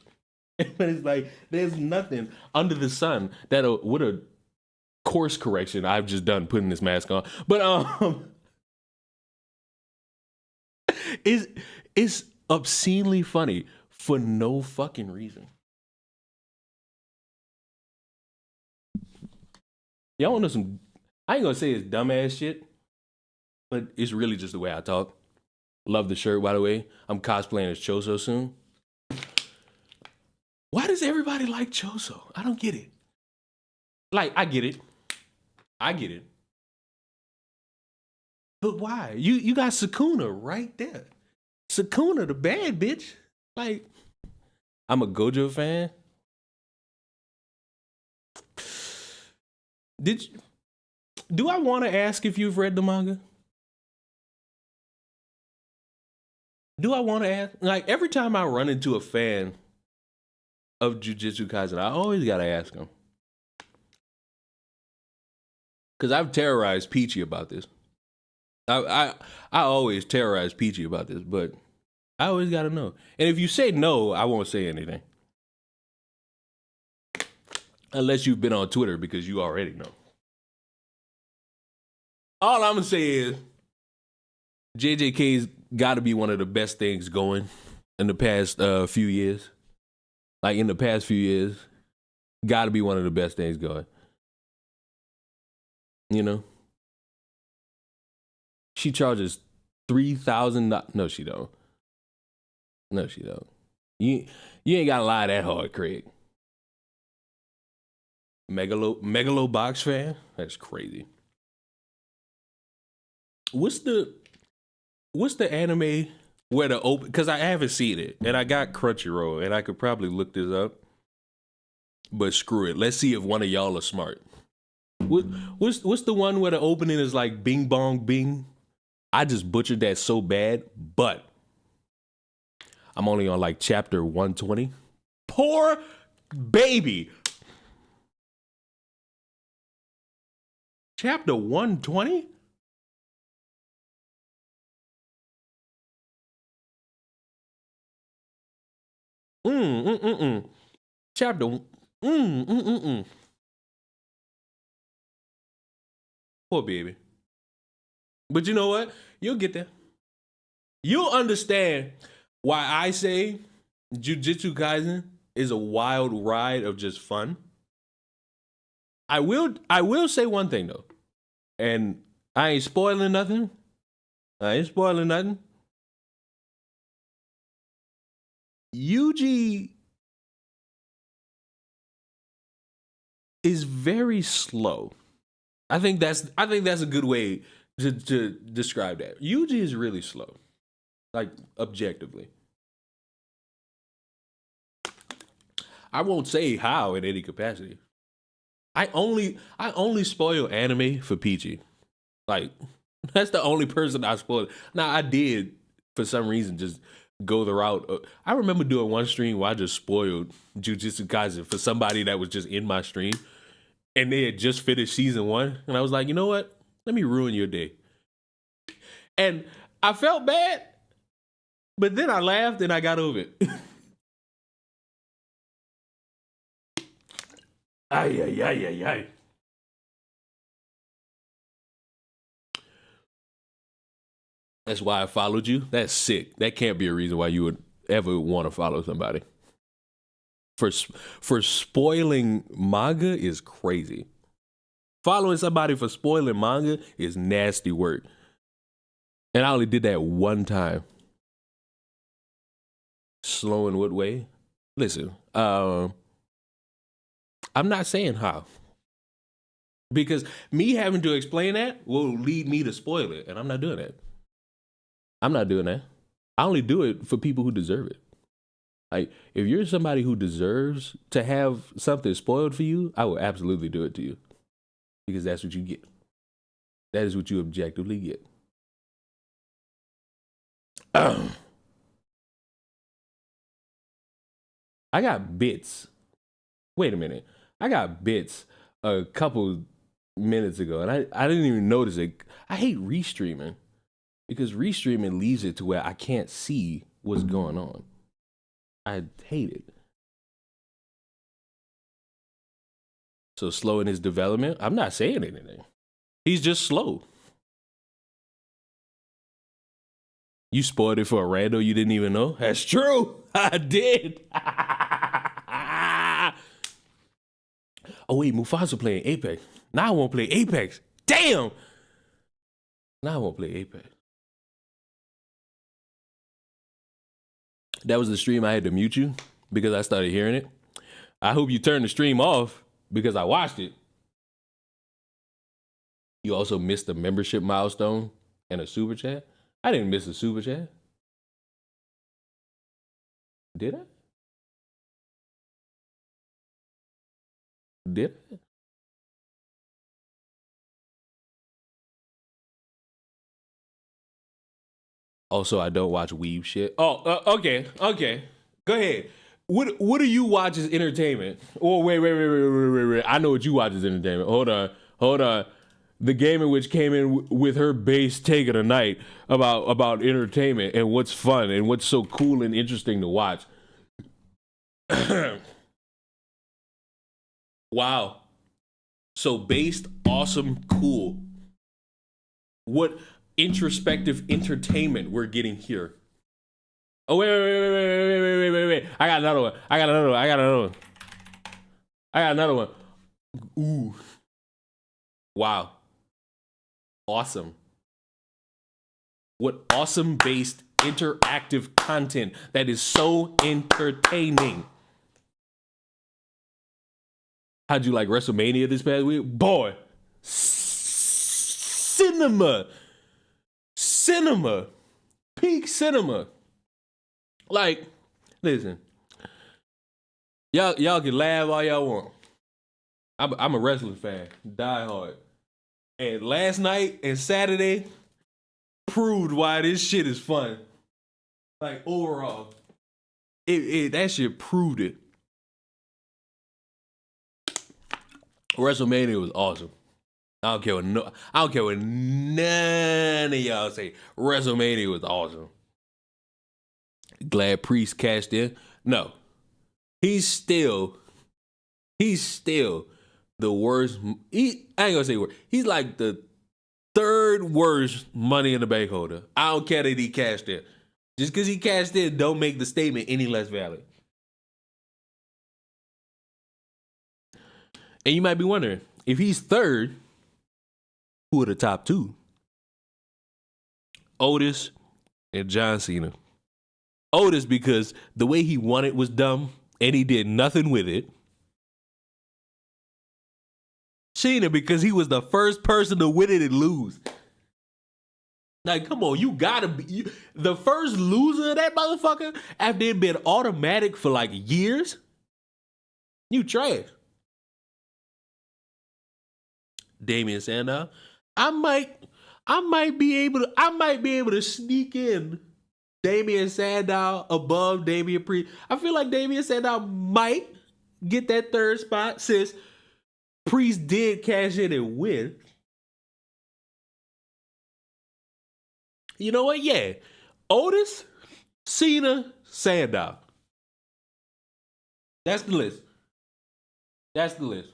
But it's like there's nothing under the sun that would a course correction I've just done putting this mask on. But it's obscenely funny for no fucking reason. Y'all wanna know some? I ain't gonna say it's dumbass shit, but it's really just the way I talk. Love the shirt, by the way. I'm cosplaying as Choso soon. Why does everybody like Choso? I don't get it. Like, I get it. But why? You got Sukuna right there. Sukuna, the bad bitch. Like, I'm a Gojo fan. Do I want to ask if you've read the manga? Do I want to ask? Like, every time I run into a fan of Jujutsu Kaisen, I always gotta ask him, because I've terrorized Peachy about this. I always terrorize Peachy about this, but I always gotta know. And if you say no, I won't say anything, unless you've been on Twitter, because you already know. All I'm gonna say is JJK's got to be one of the best things going in the past few years. Like in the past few years, got to be one of the best things going. You know? She charges $3,000. No, she don't. No, she don't. You ain't got to lie that hard, Craig. Megalo box fan? That's crazy. What's the anime where the open? Because I haven't seen it, and I got Crunchyroll, and I could probably look this up. But screw it. Let's see if one of y'all are smart. What's the one where the opening is like Bing Bong Bing? I just butchered that so bad, but I'm only on like chapter 120. Poor baby. Chapter 120? Chapter. Poor baby. But you know what? You'll get there. You'll understand why I say Jujutsu Kaisen is a wild ride of just fun. I will say one thing though, and I ain't spoiling nothing. Yuji is very slow. I think that's a good way to describe that. Yuji is really slow, like objectively. I won't say how in any capacity. I only spoil anime for Peachy. Like, that's the only person I spoiled. Now, I did, for some reason, just go the route. I remember doing one stream where I just spoiled Jujutsu Kaisen for somebody that was just in my stream. And they had just finished season 1. And I was like, you know what? Let me ruin your day. And I felt bad. But then I laughed and I got over it. Ay, ay, ay, ay, ay. That's why I followed you. That's sick. That can't be a reason why you would ever want to follow somebody. For spoiling manga is crazy. Following somebody for spoiling manga is nasty work. And I only did that one time. Slow in what way? Listen, I'm not saying how. Because me having to explain that will lead me to spoil it. And I'm not doing that. I'm not doing that. I only do it for people who deserve it. Like, if you're somebody who deserves to have something spoiled for you, I will absolutely do it to you. Because that's what you get. That is what you objectively get. I got bits. Wait a minute. I got bits a couple minutes ago, and I didn't even notice it. I hate restreaming because restreaming leaves it to where I can't see what's going on. I hate it. So slow in his development? I'm not saying anything. He's just slow. You spoiled it for a rando you didn't even know? That's true. I did. Oh, wait, Mufasa playing Apex. Now I won't play Apex. Damn. Now I won't play Apex. That was the stream I had to mute you because I started hearing it. I hope you turned the stream off because I watched it. You also missed a membership milestone and a super chat. I didn't miss a super chat. Did I? Did I? Also, I don't watch weeb shit. Oh, okay. Go ahead. What do you watch as entertainment? Oh, wait. I know what you watch as entertainment. Hold on. The game in which came in with her base take of the night about entertainment and what's fun and what's so cool and interesting to watch. Wow. So based, awesome, cool. What introspective entertainment we're getting here. Oh, wait. I got another one. Ooh. Wow. Awesome. What awesome based interactive content that is so entertaining. How'd you like WrestleMania this past week? Boy. Cinema. Peak cinema. Like, listen. Y'all can laugh all y'all want. I'm a wrestling fan. Die hard. And last night and Saturday proved why this shit is fun. Like, overall. That shit proved it. WrestleMania was awesome. I don't care what none of y'all say. WrestleMania was awesome. Glad Priest cashed in. No. He's still the worst. I ain't gonna say worst. He's like the third worst Money in the Bank holder. I don't care that he cashed in. Just because he cashed in don't make the statement any less valid. And you might be wondering, if he's third, who are the top two? Otis and John Cena. Otis because the way he won it was dumb and he did nothing with it. Sheena because he was the first person to win it and lose. Like, come on, you gotta be the first loser of that motherfucker after it been automatic for like years. You trash. Damian Sandow. I might be able to sneak in Damian Sandow above Damian Priest. I feel like Damian Sandow might get that third spot since Priest did cash in and win. You know what? Yeah. Otis, Cena, Sandow. That's the list. That's the list.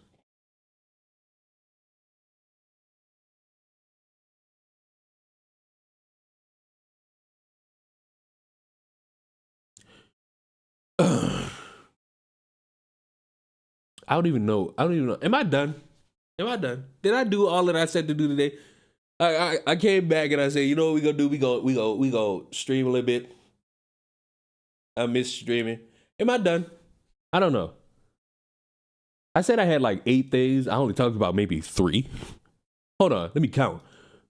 I don't even know. Am I done? Did I do all that I said to do today? I came back and I said, you know what we gonna do? We go stream a little bit. I miss streaming. Am I done? I don't know. I said I had like 8 things. I only talked about maybe 3. Hold on, let me count.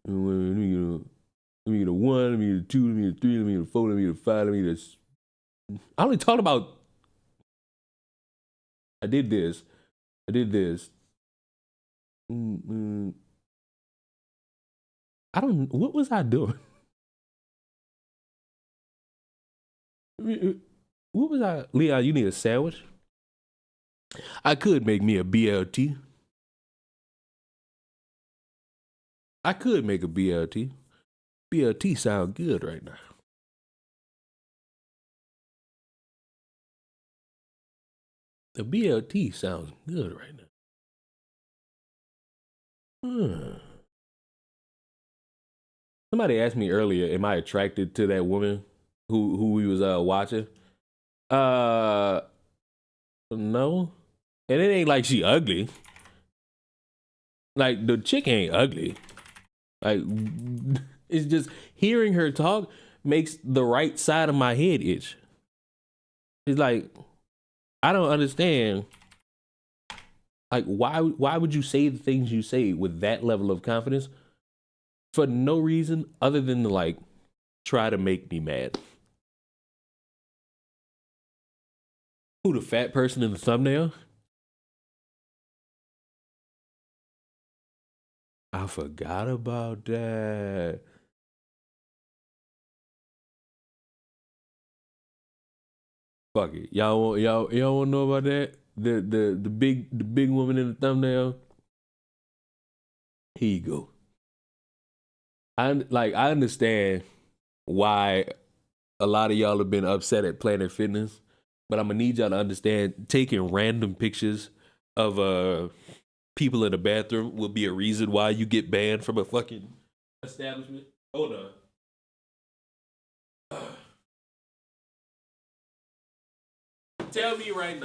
Let me get a 1, let me get a 2, let me get a 3, let me get a 4, let me get a 5, let me get a... I only talked about... I did this. I don't... What was I doing? What was I... Leon, you need a sandwich? I could make me a BLT. I could make a BLT. BLT sound good right now. The BLT sounds good right now. Somebody asked me earlier, am I attracted to that woman who we was watching? No. And it ain't like she ugly. Like, the chick ain't ugly. Like, it's just hearing her talk makes the right side of my head itch. It's like, I don't understand. Like, why would you say the things you say with that level of confidence for no reason other than to, like, try to make me mad? Who, the fat person in the thumbnail? I forgot about that. Fuck it. Y'all want to know about that? The big woman in the thumbnail. Here you go. I understand why a lot of y'all have been upset at Planet Fitness, but I'm gonna need y'all to understand taking random pictures of people in the bathroom will be a reason why you get banned from a fucking establishment. Hold on. Tell me right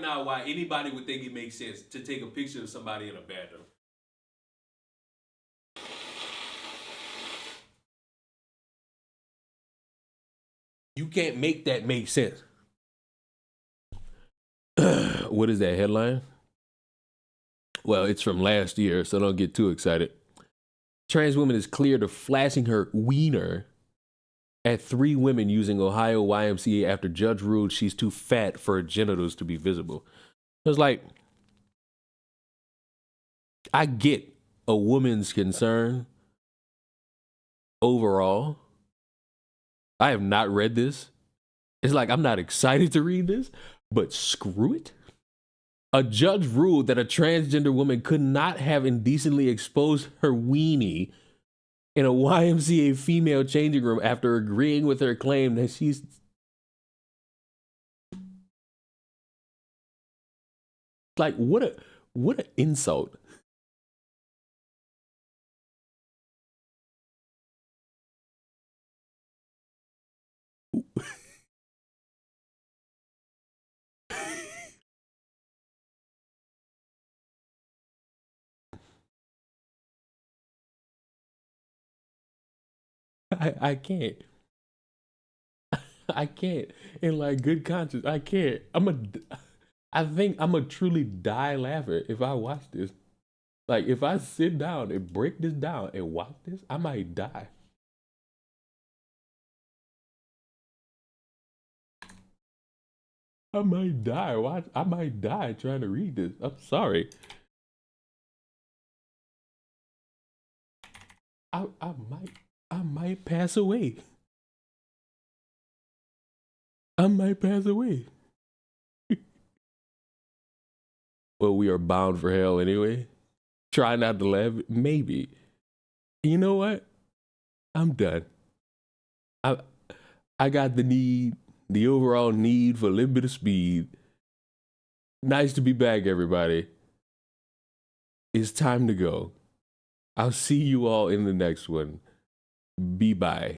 now why anybody would think it makes sense to take a picture of somebody in a bathroom. You can't make that make sense. What is that headline? Well, it's from last year, so don't get too excited. Trans woman is cleared of flashing her wiener at 3 women using Ohio YMCA after judge ruled she's too fat for her genitals to be visible. It was like, I get a woman's concern overall. I have not read this. It's like, I'm not excited to read this, but screw it. A judge ruled that a transgender woman could not have indecently exposed her weenie in a YMCA female changing room after agreeing with her claim that she's... Like, what an insult. I can't. I can't. In like good conscience, I can't. I think I'm gonna truly die laughing if I watch this. Like, if I sit down and break this down and watch this, I might die. I might die. I might die trying to read this. I'm sorry. I might pass away. I might pass away. Well, we are bound for hell anyway. Try not to laugh. Maybe. You know what? I'm done. I got the overall need for a little bit of speed. Nice to be back, everybody. It's time to go. I'll see you all in the next one. Be bye.